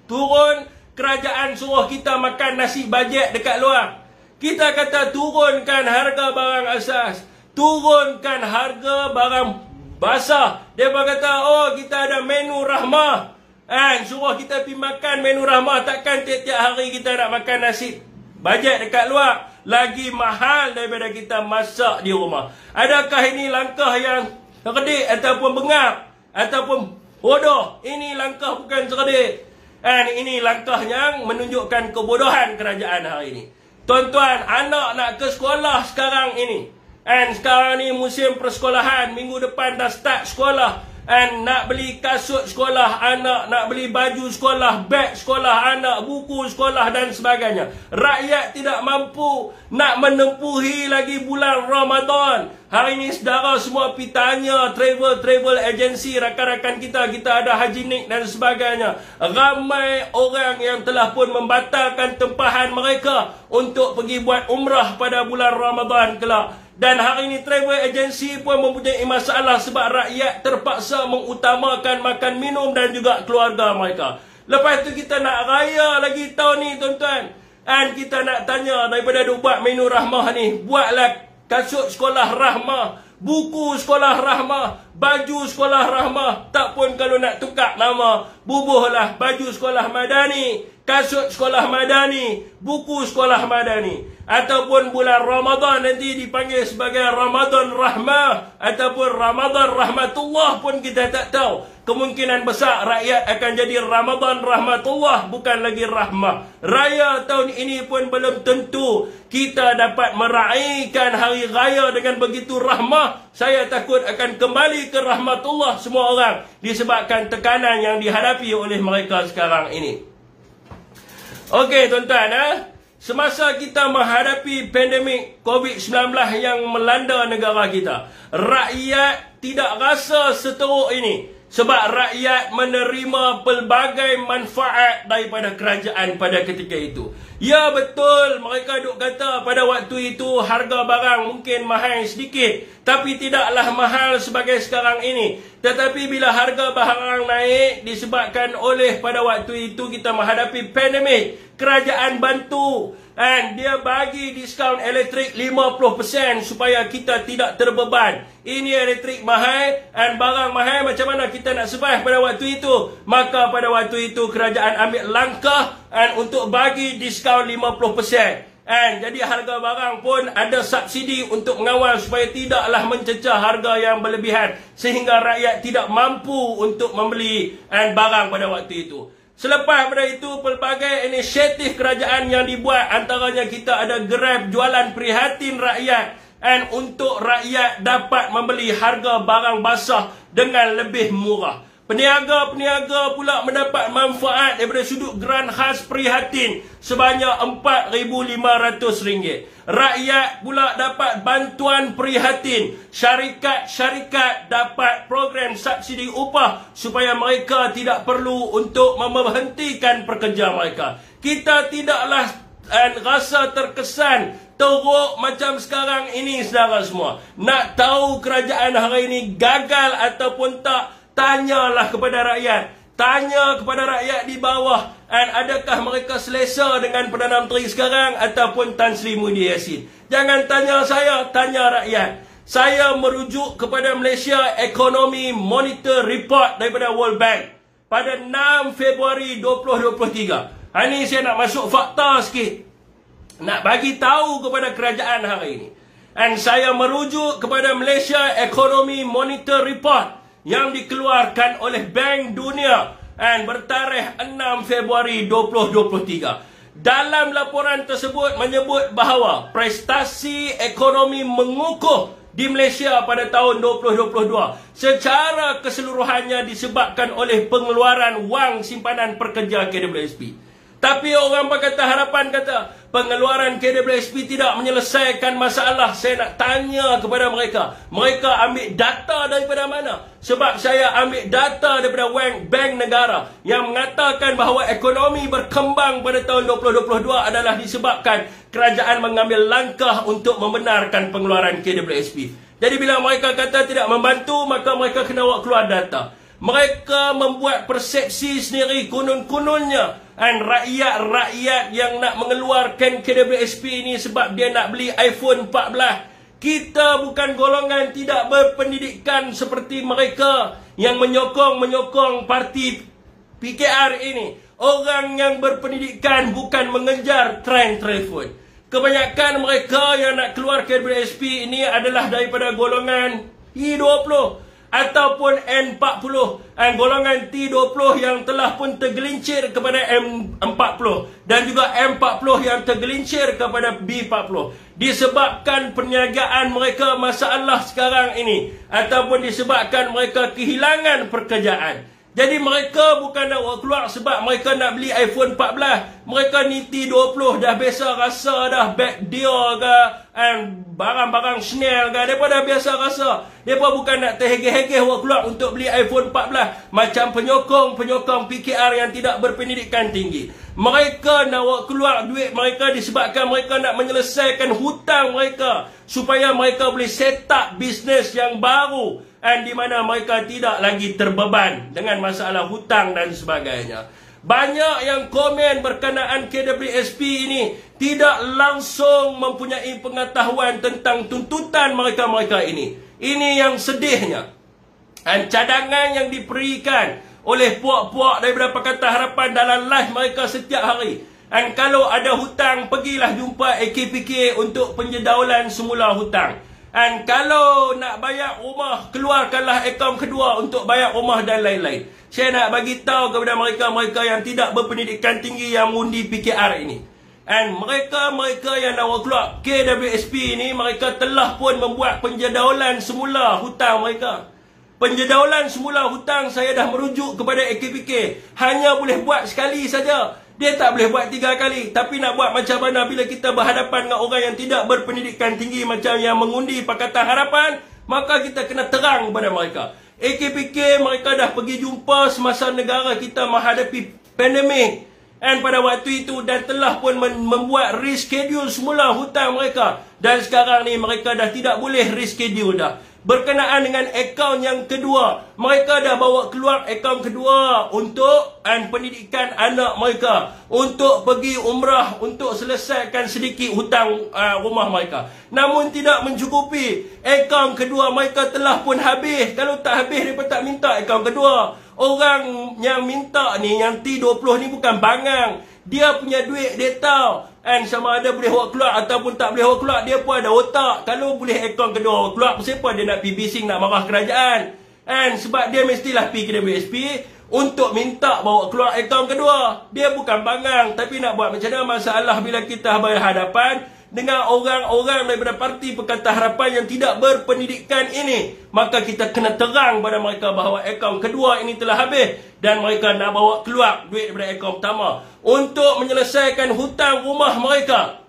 turun, kerajaan suruh kita makan nasi bajet dekat luar. Kita kata turunkan harga barang asas, turunkan harga barang basah. Dia kata, oh kita ada menu rahmah, suruh kita pergi makan menu rahmah. Takkan tiap-tiap hari kita nak makan nasi bajet dekat luar, lagi mahal daripada kita masak di rumah. Adakah ini langkah yang cerdik ataupun bengap ataupun bodoh? Ini langkah bukan cerdik, ini langkah yang menunjukkan kebodohan kerajaan hari ini. Tuan-tuan, anak nak ke sekolah sekarang ini, sekarang ni musim persekolahan, minggu depan dah start sekolah, nak beli kasut sekolah anak, nak beli baju sekolah, beg sekolah anak, buku sekolah dan sebagainya. Rakyat tidak mampu nak menempuhi lagi bulan Ramadan. Hari ini saudara semua pergi tanya travel agency rakan-rakan kita ada Haji Nik dan sebagainya. Ramai orang yang telah pun membatalkan tempahan mereka untuk pergi buat umrah pada bulan Ramadan kelak. Dan hari ini travel agency pun mempunyai masalah sebab rakyat terpaksa mengutamakan makan minum dan juga keluarga mereka. Lepas tu kita nak raya lagi tahun ni tuan-tuan. Kita nak tanya daripada duk buat menu rahmah ni, buatlah kasut sekolah rahmah, buku sekolah rahmah, baju sekolah rahmah. Tak pun kalau nak tukar nama, bubuhlah baju sekolah madani, kasut sekolah madani, buku sekolah madani. Ataupun bulan Ramadan nanti dipanggil sebagai Ramadan Rahmah ataupun Ramadan Rahmatullah pun kita tak tahu. Kemungkinan besar rakyat akan jadi Ramadan Rahmatullah, bukan lagi Rahmah. Raya tahun ini pun belum tentu kita dapat meraihkan hari raya dengan begitu rahmah. Saya takut akan kembali ke Rahmatullah semua orang disebabkan tekanan yang dihadapi oleh mereka sekarang ini. Okey tuan-tuan, semasa kita menghadapi pandemik COVID-19 yang melanda negara kita, rakyat tidak rasa seteruk ini sebab rakyat menerima pelbagai manfaat daripada kerajaan pada ketika itu. Ya betul, mereka duk kata pada waktu itu harga barang mungkin mahal sedikit, tapi tidaklah mahal sebagai sekarang ini. Tetapi bila harga barang naik disebabkan oleh pada waktu itu kita menghadapi pandemik, kerajaan bantu dia bagi diskaun elektrik 50% supaya kita tidak terbeban. Ini elektrik mahal barang mahal, macam mana kita nak survive pada waktu itu? Maka pada waktu itu kerajaan ambil langkah untuk bagi diskaun 50%. Jadi harga barang pun ada subsidi untuk mengawal supaya tidaklah mencecah harga yang berlebihan sehingga rakyat tidak mampu untuk membeli barang pada waktu itu. Selepas pada itu, pelbagai inisiatif kerajaan yang dibuat, antaranya kita ada Grab jualan prihatin rakyat untuk rakyat dapat membeli harga barang basah dengan lebih murah. Peniaga-peniaga pula mendapat manfaat daripada sudut geran khas prihatin sebanyak RM4,500. Rakyat pula dapat bantuan prihatin. Syarikat-syarikat dapat program subsidi upah supaya mereka tidak perlu untuk memberhentikan pekerja mereka. Kita tidaklah rasa terkesan teruk macam sekarang ini saudara semua. Nak tahu kerajaan hari ini gagal ataupun tak, tanyalah kepada rakyat. Tanya kepada rakyat di bawah, adakah mereka selesa dengan Perdana Menteri sekarang ataupun Tan Sri Muhyiddin Yassin. Jangan tanya saya, tanya rakyat. Saya merujuk kepada Malaysia Economy Monitor Report daripada World Bank pada 6 Februari 2023. Ini saya nak masuk fakta sikit, nak bagi tahu kepada kerajaan hari ini. Saya merujuk kepada Malaysia Economy Monitor Report yang dikeluarkan oleh Bank Dunia bertarikh 6 Februari 2023. Dalam laporan tersebut menyebut bahawa prestasi ekonomi mengukuh di Malaysia pada tahun 2022 secara keseluruhannya disebabkan oleh pengeluaran wang simpanan pekerja KWSP. Tapi orang Pakatan Harapan kata pengeluaran KWSP tidak menyelesaikan masalah. Saya nak tanya kepada mereka, mereka ambil data daripada mana? Sebab saya ambil data daripada Bank Negara yang mengatakan bahawa ekonomi berkembang pada tahun 2022 adalah disebabkan kerajaan mengambil langkah untuk membenarkan pengeluaran KWSP. Jadi bila mereka kata tidak membantu, maka mereka kena keluar data. Mereka membuat persepsi sendiri, kunun-kununnya Dan rakyat-rakyat yang nak mengeluarkan KWSP ni sebab dia nak beli iPhone 14. Kita bukan golongan tidak berpendidikan seperti mereka yang menyokong parti PKR ini. Orang yang berpendidikan bukan mengejar trend telefon. Kebanyakan mereka yang nak keluarkan KWSP ini adalah daripada golongan E20 ataupun N40, golongan T20 yang telah pun tergelincir kepada M40 dan juga M40 yang tergelincir kepada B40 disebabkan perniagaan mereka masalah sekarang ini ataupun disebabkan mereka kehilangan pekerjaan. Jadi mereka bukan nak keluar sebab mereka nak beli iPhone 14. Mereka ni T20 dah biasa rasa dah bag Dior ke, barang-barang Chanel ke. Mereka dah biasa rasa. Mereka bukan nak terhegeh-hegeh keluar untuk beli iPhone 14. Macam penyokong PKR yang tidak berpendidikan tinggi. Mereka nak keluar duit mereka disebabkan mereka nak menyelesaikan hutang mereka. Supaya mereka boleh set up bisnes yang baru. Di mana mereka tidak lagi terbeban dengan masalah hutang dan sebagainya. Banyak yang komen berkenaan KWSP ini tidak langsung mempunyai pengetahuan tentang tuntutan mereka-mereka ini. Ini yang sedihnya. Cadangan yang diberikan oleh puak-puak daripada Pakatan Harapan dalam live mereka setiap hari. Kalau ada hutang, pergilah jumpa AKPK untuk penjedaulan semula hutang. Kalau nak bayar rumah, keluarkanlah akaun kedua untuk bayar rumah dan lain-lain. Saya nak bagi tahu kepada mereka-mereka yang tidak berpendidikan tinggi yang mengundi PKR ini. Mereka-mereka yang nak keluar KWSP ini, mereka telah pun membuat penjedaulan semula hutang mereka. Penjedaulan semula hutang saya dah merujuk kepada AKPK. Hanya boleh buat sekali saja. Dia tak boleh buat 3 kali. Tapi nak buat macam mana bila kita berhadapan dengan orang yang tidak berpendidikan tinggi macam yang mengundi Pakatan Harapan, maka kita kena terang kepada mereka. AKPK mereka dah pergi jumpa semasa negara kita menghadapi pandemik. Pada waktu itu dan telah pun membuat reschedule semula hutang mereka. Dan sekarang ni mereka dah tidak boleh reschedule dah. Berkenaan dengan akaun yang kedua, mereka dah bawa keluar akaun kedua untuk pendidikan anak mereka, untuk pergi umrah, untuk selesaikan sedikit hutang rumah mereka. Namun tidak mencukupi. Akaun kedua mereka telah pun habis. Kalau tak habis, mereka tak minta akaun kedua. Orang yang minta ni, yang T20 ni bukan bangang. Dia punya duit, dia tahu. Sama ada boleh awak keluar ataupun tak boleh awak keluar, dia pun ada otak. Kalau boleh akaun kedua awak keluar, siapa dia nak pergi bising, nak marah kerajaan? Sebab dia mestilah pergi ke WSP untuk minta bawa keluar akaun kedua. Dia bukan bangang. Tapi nak buat macam mana masalah bila kita berhadapan dengan orang-orang daripada parti Pakatan Harapan yang tidak berpendidikan ini, maka kita kena terang pada mereka bahawa akaun kedua ini telah habis dan mereka nak bawa keluar duit daripada akaun pertama untuk menyelesaikan hutang rumah mereka.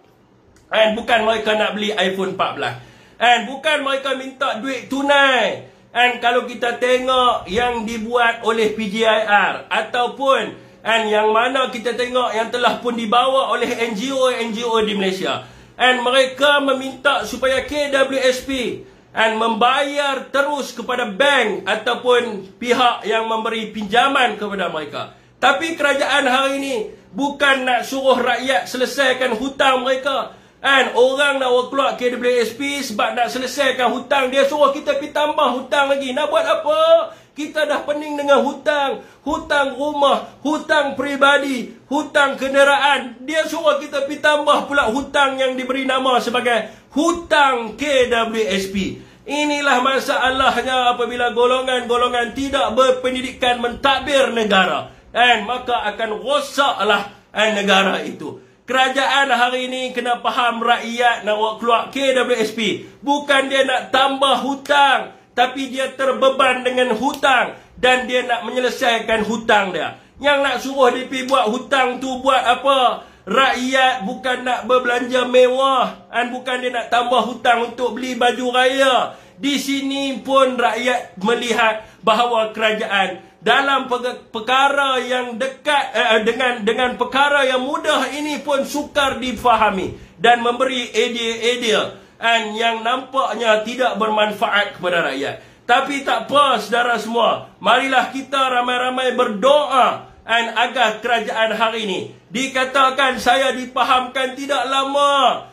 Bukan mereka nak beli iPhone 14. Bukan mereka minta duit tunai. Kalau kita tengok yang dibuat oleh PJIR ataupun yang mana kita tengok yang telah pun dibawa oleh NGO-NGO di Malaysia, mereka meminta supaya KWSP membayar terus kepada bank ataupun pihak yang memberi pinjaman kepada mereka. Tapi kerajaan hari ini bukan nak suruh rakyat selesaikan hutang mereka. Orang nak keluar KWSP sebab nak selesaikan hutang, dia suruh kita pergi tambah hutang lagi. Nak buat apa? Kita dah pening dengan hutang. Hutang rumah, hutang peribadi, hutang kenderaan. Dia suruh kita pergi tambah pula hutang yang diberi nama sebagai hutang KWSP. Inilah masalahnya apabila golongan-golongan tidak berpendidikan mentadbir negara. Maka akan rosaklah negara itu. Kerajaan hari ini kena faham rakyat nak keluar KWSP. Bukan dia nak tambah hutang, tapi dia terbeban dengan hutang dan dia nak menyelesaikan hutang dia. Yang nak suruh dia pergi buat hutang tu buat apa? Rakyat bukan nak berbelanja mewah, bukan dia nak tambah hutang untuk beli baju raya. Di sini pun rakyat melihat bahawa kerajaan dalam perkara yang dekat dengan perkara yang mudah ini pun sukar difahami dan memberi idea-idea yang nampaknya tidak bermanfaat kepada rakyat. Tapi tak apa saudara semua, marilah kita ramai-ramai berdoa agar kerajaan hari ini. Dikatakan saya dipahamkan tidak lama,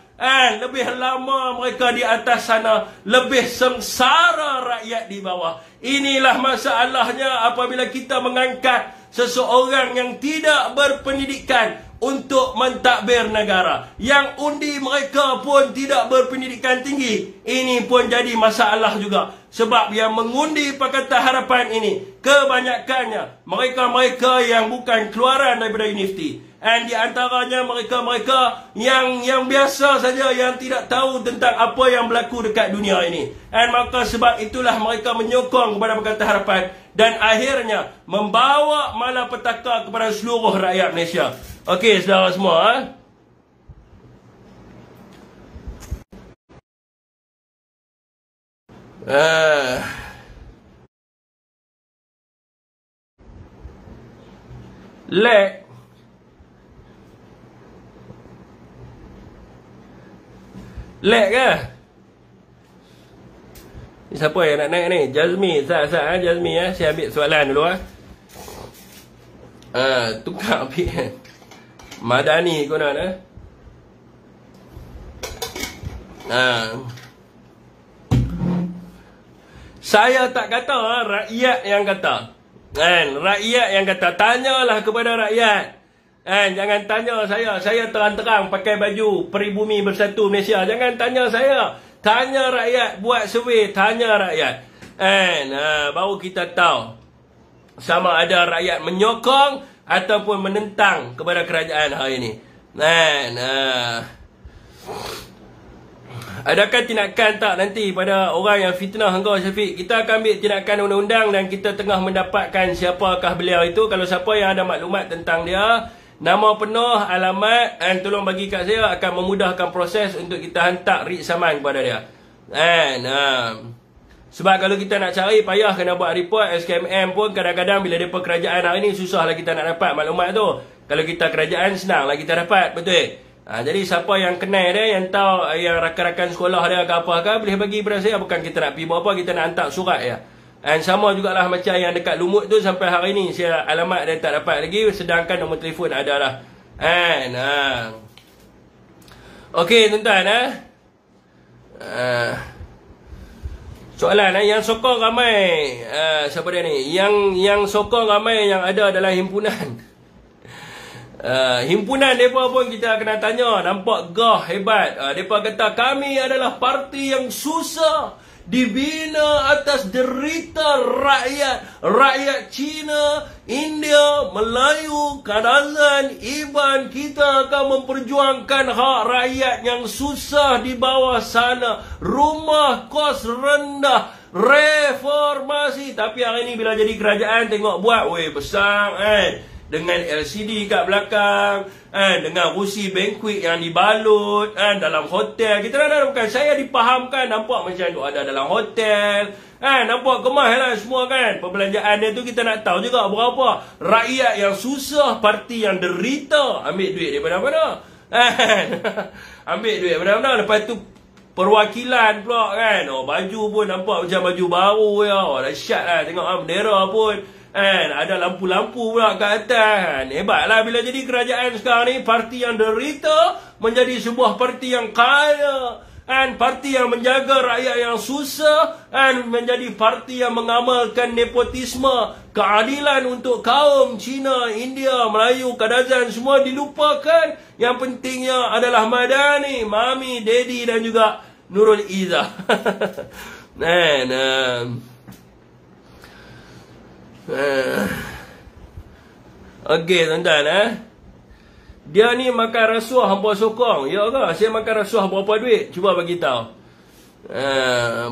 lebih lama mereka di atas sana, lebih sengsara rakyat di bawah. Inilah masalahnya apabila kita mengangkat seseorang yang tidak berpendidikan untuk mentadbir negara, yang undi mereka pun tidak berpendidikan tinggi. Ini pun jadi masalah juga, sebab yang mengundi Pakatan Harapan ini kebanyakannya mereka-mereka yang bukan keluaran daripada universiti. Dan di antaranya mereka-mereka yang biasa saja, yang tidak tahu tentang apa yang berlaku dekat dunia ini. Dan maka sebab itulah mereka menyokong kepada Pakatan Harapan dan akhirnya membawa malapetaka kepada seluruh rakyat Malaysia. Okey, saudara semua. Lag ke? Ni siapa yang nak naik ni? Jazmi. Sat Jazmi ya. Saya ambil soalan dulu tukar ambil Madani konon Saya tak kata, rakyat yang kata. Rakyat yang kata. Tanyalah kepada rakyat. Jangan tanya saya. Saya terang-terang pakai baju Peribumi Bersatu Malaysia. Jangan tanya saya. Tanya rakyat. Buat survey. Tanya rakyat. Baru kita tahu sama ada rakyat menyokong ataupun menentang kepada kerajaan hari ini. Adakah tindakan tak nanti pada orang yang fitnah engkau, Syafiq? Kita akan ambil tindakan undang-undang dan kita tengah mendapatkan siapakah beliau itu. Kalau siapa yang ada maklumat tentang dia, nama penuh, alamat, tolong bagi kat saya, akan memudahkan proses untuk kita hantar writ saman kepada dia. Sebab kalau kita nak cari, payah kena buat report. SKMM pun kadang-kadang bila mereka kerajaan hari ni, susahlah kita nak dapat maklumat tu. Kalau kita kerajaan, senanglah kita dapat. Betul? Jadi siapa yang kenal dia, yang tahu, yang rakan-rakan sekolah dia ke apa ke, boleh bagi kepada saya. Bukan kita nak pergi buat apa, kita nak hantar surat ya. Sama jugalah macam yang dekat Lumut tu, sampai hari ni saya alamat dia tak dapat lagi, sedangkan nombor telefon ada lah. Okey tuan-tuan. Soalan yang sokong ramai, siapa dia ni? Yang sokong ramai yang ada dalam himpunan. Himpunan mereka pun kita kena tanya. Nampak gah hebat. Mereka kata kami adalah parti yang susah, dibina atas derita rakyat. Rakyat Cina, India, Melayu, Kadazan, Iban. Kita akan memperjuangkan hak rakyat yang susah di bawah sana. Rumah kos rendah, reformasi. Tapi hari ni bila jadi kerajaan, tengok buat, weh besar dengan LCD kat belakang, dengan rusi banquet yang dibalut, dalam hotel. Kita dah bukan, saya dipahamkan, nampak macam tu ada dalam hotel, nampak kemas lah semua kan. Perbelanjaan dia tu kita nak tahu juga berapa. Rakyat yang susah, parti yang derita, ambil duit daripada mana? Ambil duit daripada mana? Lepas tu perwakilan pula kan. Baju pun nampak macam baju baru ya. Dahsyat lah tengok bendera pun. Ada lampu-lampu pula kat atas. Hebatlah bila jadi kerajaan sekarang ni, parti yang derita menjadi sebuah parti yang kaya. Parti yang menjaga rakyat yang susah, menjadi parti yang mengamalkan nepotisme, keadilan untuk kaum Cina, India, Melayu, Kadazan, semua dilupakan. Yang pentingnya adalah Madani, Mami, Daddy dan juga Nurul Izzah. Okey tuan-tuan dia ni makan rasuah hampa sokong. Ya ke? Saya makan rasuah berapa duit? Cuba bagi tahu.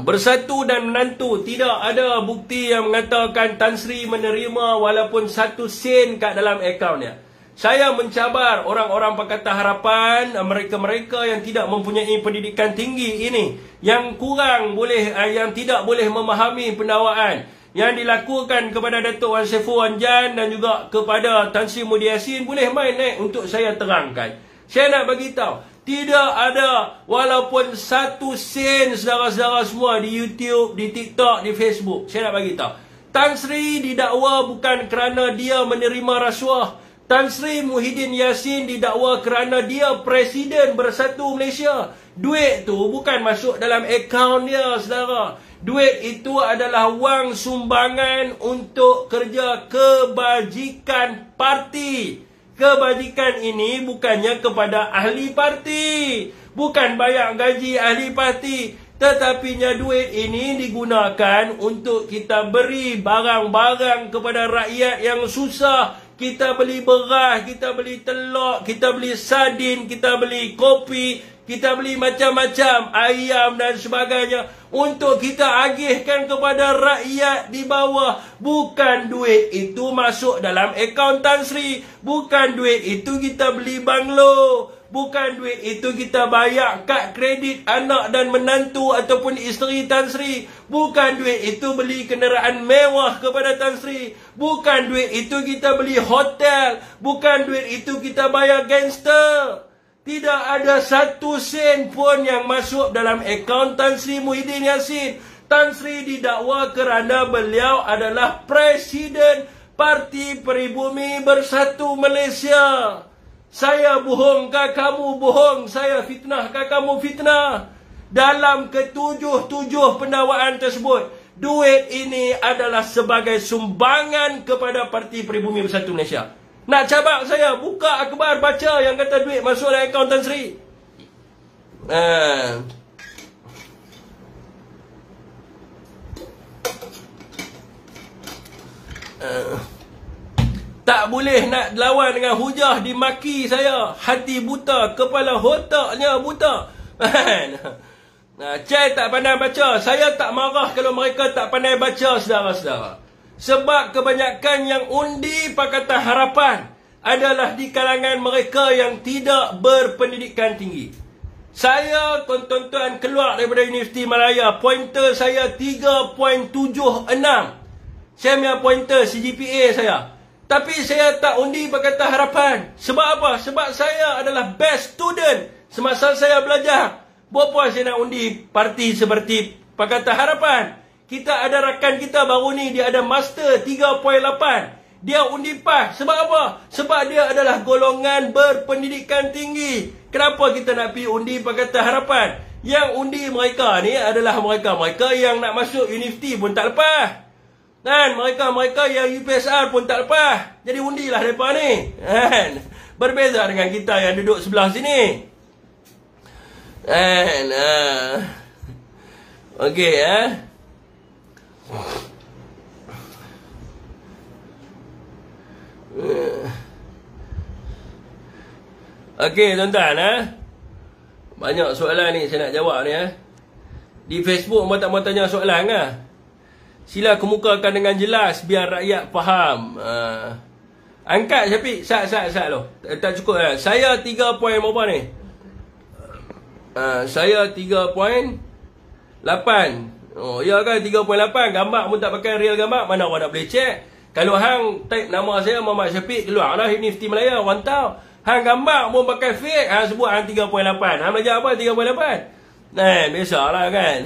Bersatu dan menantu, tidak ada bukti yang mengatakan Tan Sri menerima walaupun 1 sen kat dalam akaun dia. Saya mencabar orang-orang Pakatan Harapan, mereka-mereka yang tidak mempunyai pendidikan tinggi ini, yang kurang boleh, yang tidak boleh memahami pendakwaan yang dilakukan kepada Datuk Wan Saiful Wan Jan dan juga kepada Tan Sri Muhyiddin Yassin, boleh main naik untuk saya terangkan. Saya nak bagi tahu, tidak ada walaupun 1 sen saudara-saudara semua di YouTube, di TikTok, di Facebook. Saya nak bagi tahu, Tan Sri didakwa bukan kerana dia menerima rasuah. Tan Sri Muhyiddin Yassin didakwa kerana dia Presiden Bersatu Malaysia. Duit tu bukan masuk dalam akaun dia, saudara. Duit itu adalah wang sumbangan untuk kerja kebajikan parti. Kebajikan ini bukannya kepada ahli parti. Bukan bayar gaji ahli parti. Tetapinya duit ini digunakan untuk kita beri barang-barang kepada rakyat yang susah. Kita beli beras, kita beli telur, kita beli sardin, kita beli kopi, kita beli macam-macam, ayam dan sebagainya. Untuk kita agihkan kepada rakyat di bawah. Bukan duit itu masuk dalam akaun Tan Sri. Bukan duit itu kita beli banglo. Bukan duit itu kita bayar kad kredit anak dan menantu ataupun isteri Tan Sri. Bukan duit itu beli kenderaan mewah kepada Tan Sri. Bukan duit itu kita beli hotel. Bukan duit itu kita bayar gangster. Tidak ada satu sen pun yang masuk dalam akaun Tan Sri Muhyiddin Yassin. Tan Sri didakwa kerana beliau adalah Presiden Parti Peribumi Bersatu Malaysia. Saya bohongkah kamu bohong? Saya fitnahkah kamu fitnah? Dalam ketujuh-tujuh pendakwaan tersebut, duit ini adalah sebagai sumbangan kepada Parti Peribumi Bersatu Malaysia. Nak cabak saya, buka akhbar, baca yang kata duit masuk dalam akaun Tan Sri. Tak boleh nak lawan dengan hujah, dimaki saya. Hati buta, kepala otaknya buta. Cai tak pandai baca. Saya tak marah kalau mereka tak pandai baca, saudara-saudara. Sebab kebanyakan yang undi Pakatan Harapan adalah di kalangan mereka yang tidak berpendidikan tinggi. Saya, tuan-tuan, keluar daripada Universiti Malaya. Pointer saya 3.76. Saya punya pointer CGPA saya. Tapi saya tak undi Pakatan Harapan. Sebab apa? Sebab saya adalah best student semasa saya belajar. Berapa saya nak undi parti seperti Pakatan Harapan? Kita ada rakan kita baru ni, dia ada master 3.8. Dia undi PAS. Sebab apa? Sebab dia adalah golongan berpendidikan tinggi. Kenapa kita nak pergi undi Pakatan Harapan? Yang undi mereka ni adalah mereka-mereka yang nak masuk universiti pun tak lepas. Dan mereka-mereka yang UPSR pun tak lepas. Jadi undilah mereka ni. Dan berbeza dengan kita yang duduk sebelah sini. Dan okey, okey, tuan-tuan, banyak soalan ni saya nak jawab ni. Di Facebook mereka tak mau tanya soalan ke? Sila kemukakan dengan jelas biar rakyat faham. Angkat Syafiq, sat lo. Tak cukup lah. Saya 3 point berapa ni? Saya 3.8. Oh, ya kan 3.8. Gambar pun tak pakai real gambar. Mana orang nak boleh check? Kalau hang type nama saya Muhammad Syafiq, keluar lah Universiti Malaya, orang tahu. Hang gambar pun pakai fake, hang sebut hang 3.8. Hang belajar apa 3.8? Biasalah kan.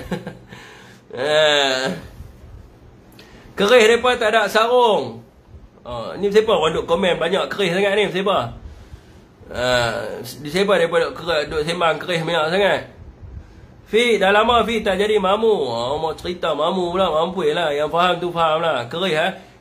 Kerih mereka tak ada sarung. Ni siapa orang duk komen banyak kerih sangat ni, siapa? Siapa mereka duk sembang kerih banyak sangat? Fi, dah lama Fi tak jadi mamu. Mau cerita mamu pula, mampu lah. Yang faham tu faham lah. Kerih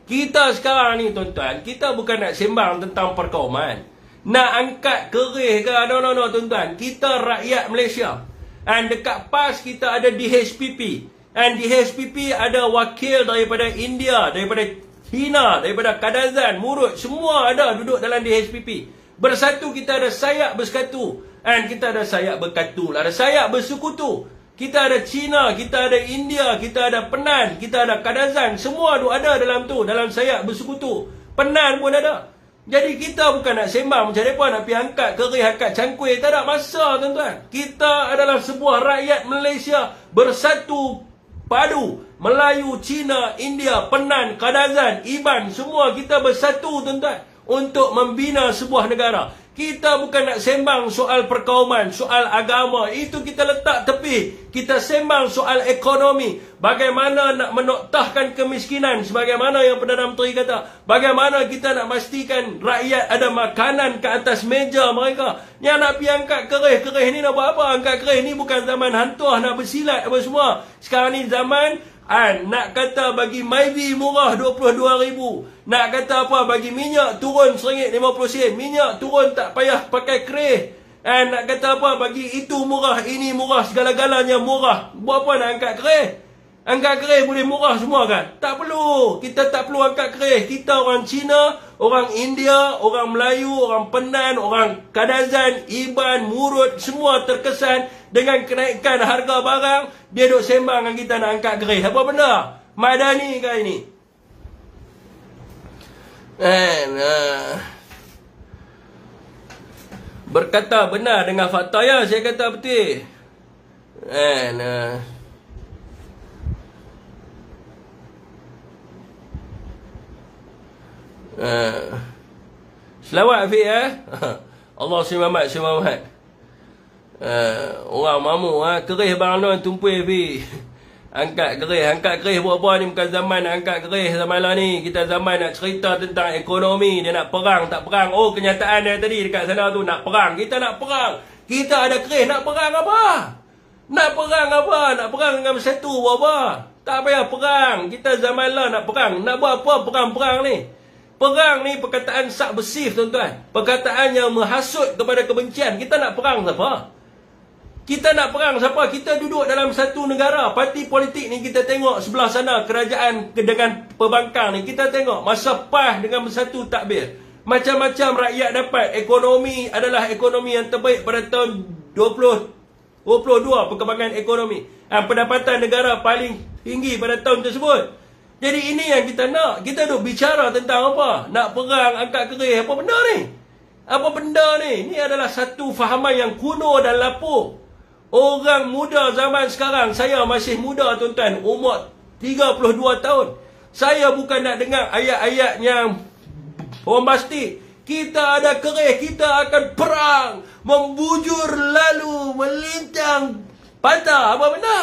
Kita sekarang ni tuan-tuan, kita bukan nak sembang tentang perkauman. Nak angkat kerih ke? No tuan-tuan. Kita rakyat Malaysia. Dan dekat PAS kita ada DHPP. Dan DHPP ada wakil daripada India, daripada China, daripada Kadazan, Murut. Semua ada duduk dalam DHPP. Bersatu kita ada sayap bersekutu. Dan kita ada sayap berkatu. Ada sayap bersekutu. Kita ada China, kita ada India, kita ada Penan, kita ada Kadazan. Semua ada dalam tu, dalam sayap bersekutu. Penan pun ada. Jadi kita bukan nak sembang macam mereka nak pergi angkat kerih, angkat cangkui. Tak ada masa tuan-tuan. Kita adalah sebuah rakyat Malaysia bersatu padu. Melayu, Cina, India, Penan, Kadazan, Iban. Semua kita bersatu tuan-tuan. Untuk membina sebuah negara. Kita bukan nak sembang soal perkauman, soal agama. Itu kita letak tepi. Kita sembang soal ekonomi. Bagaimana nak menoktahkan kemiskinan. Sebagaimana yang Perdana Menteri kata. Bagaimana kita nak pastikan rakyat ada makanan ke atas meja mereka. Yang nak pergi angkat kerih ni nak buat apa? Angkat kerih ni bukan zaman hantuah nak bersilat apa semua. Sekarang ni zaman nak kata bagi Myvi murah 22,000. Nak kata apa? Bagi minyak turun RM1.50. Minyak turun tak payah pakai kerih. Nak kata apa? Bagi itu murah, ini murah, segala-galanya murah. Buat apa nak angkat kerih? Angkat kerih boleh murah semua kan? Tak perlu. Kita tak perlu angkat kerih. Kita orang Cina, orang India, orang Melayu, orang Penan, orang Kadazan, Iban, Murut, semua terkesan dengan kenaikan harga barang. Dia duk sembang dengan kita nak angkat kerih. Apa benda? Madani ke ini? Berkata benar dengan fakta ya, saya kata betul. Selawat Afiq Allah Muhammad. Orang mamu kerih barang non tumpui Afiq. Angkat kerih buat-buat ni bukan zaman nak angkat kerih zaman lah ni. Kita zaman nak cerita tentang ekonomi. Dia nak perang, tak perang. Oh, kenyataan dia tadi dekat sana tu nak perang. Kita nak perang. Kita ada kerih, nak perang apa? Nak perang apa? Nak perang dengan bersatu buat apa? Tak payah perang. Kita zaman lah nak perang. Nak buat apa perang-perang ni? Perang ni perkataan subversif tuan-tuan. Perkataan yang menghasut kepada kebencian. Kita nak perang siapa? Kita nak perang siapa? Kita duduk dalam satu negara. Parti politik ni kita tengok sebelah sana. Kerajaan dengan pembangkang ni. Kita tengok masa PAS dengan bersatu takbir. Macam-macam rakyat dapat. Ekonomi adalah ekonomi yang terbaik pada tahun 2022. Perkembangan ekonomi. Pendapatan negara paling tinggi pada tahun tersebut. Jadi ini yang kita nak. Kita duk bicara tentang apa? Nak perang, angkat kerih. Apa benda ni? Apa benda ni? Ini adalah satu fahaman yang kuno dan lapuk. Orang muda zaman sekarang, saya masih muda tuan-tuan, umur 32 tahun. Saya bukan nak dengar ayat-ayat yang bombastik. Kita ada kerih, kita akan perang, membujur lalu, melintang patah. Apa benda?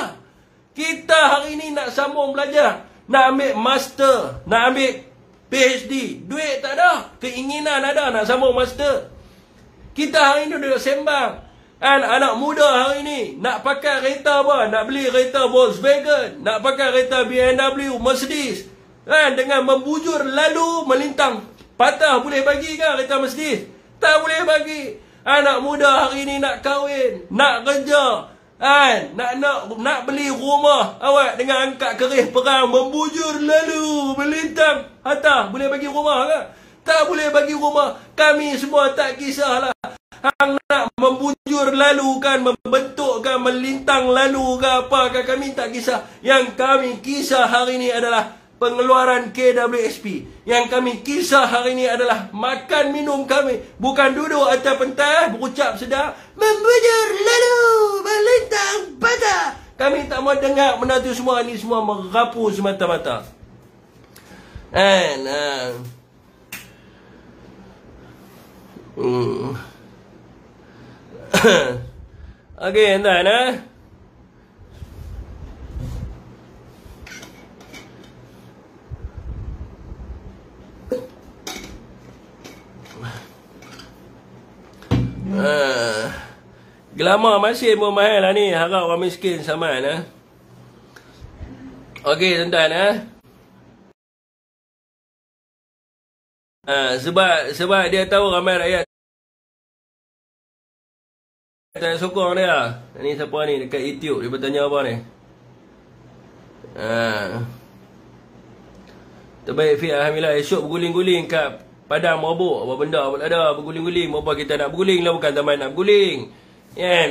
Kita hari ini nak sambung belajar, nak ambil master, nak ambil PhD. Duit tak ada, keinginan ada nak sambung master. Kita hari ini duduk sembang. Anak muda hari ini nak pakai kereta apa? Nak beli kereta Volkswagen, nak pakai kereta BMW, Mercedes. Dengan membujur lalu melintang patah, boleh bagi ke kereta Mercedes? Tak boleh bagi. Anak muda hari ini nak kahwin, nak kerja, nak beli rumah. Awak dengan angkat kerih perang, membujur lalu melintang patah, boleh bagi rumah ke? Tak boleh bagi rumah. Kami semua tak kisahlah. Hang nak membujur lalu kan, membentukkan, melintang lalu ke apa kan, kami tak kisah. Yang kami kisah hari ini adalah pengeluaran KWSP. Yang kami kisah hari ini adalah makan minum kami. Bukan duduk atas pentas berucap sedap, membujur lalu, melintang patah. Kami tak mau dengar benda tu semua. Ini semua merapu semata-mata. Okey, tuan Gelama masih pun mahal lah ni. Harap orang miskin sama Okey, tuan-tuan sebab dia tahu ramai rakyat tak sokong dia. Ni siapa ni dekat YouTube, dia bertanya apa ni? Terbaik Fiq, alhamdulillah. Esok berguling-guling kat Padang Merabuk. Apa benda pula ada berguling-guling. Apa kita nak berguling lah, bukan zaman nak berguling.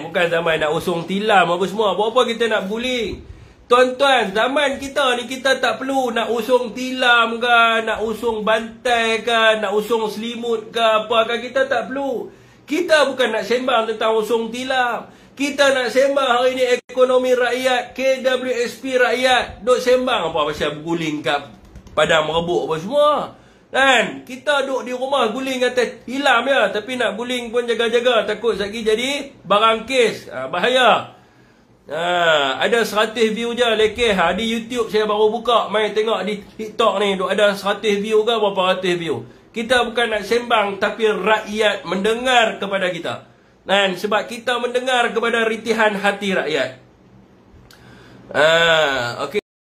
Bukan zaman nak usung tilam apa semua. Apa kita nak berguling. Tuan-tuan, zaman kita ni kita tak perlu nak usung tilam ke, nak usung bantai ke, nak usung selimut ke apa ke. Kita tak perlu. Kita bukan nak sembang tentang usung tilam. Kita nak sembang hari ni ekonomi rakyat, KWSP rakyat. Duk sembang apa pasal berguling kat Padang Merabuk apa semua. Kan? Kita duduk di rumah guling kata hilam ya, tapi nak guling pun jaga-jaga, takut lagi jadi barang kes. Bahaya. Ada 100 view je lekeh. Di YouTube saya baru buka, main tengok di TikTok ni duk ada 100 view ke berapa ratus view. Kita bukan nak sembang, tapi rakyat mendengar kepada kita. Dan sebab kita mendengar kepada ritihan hati rakyat. Okey.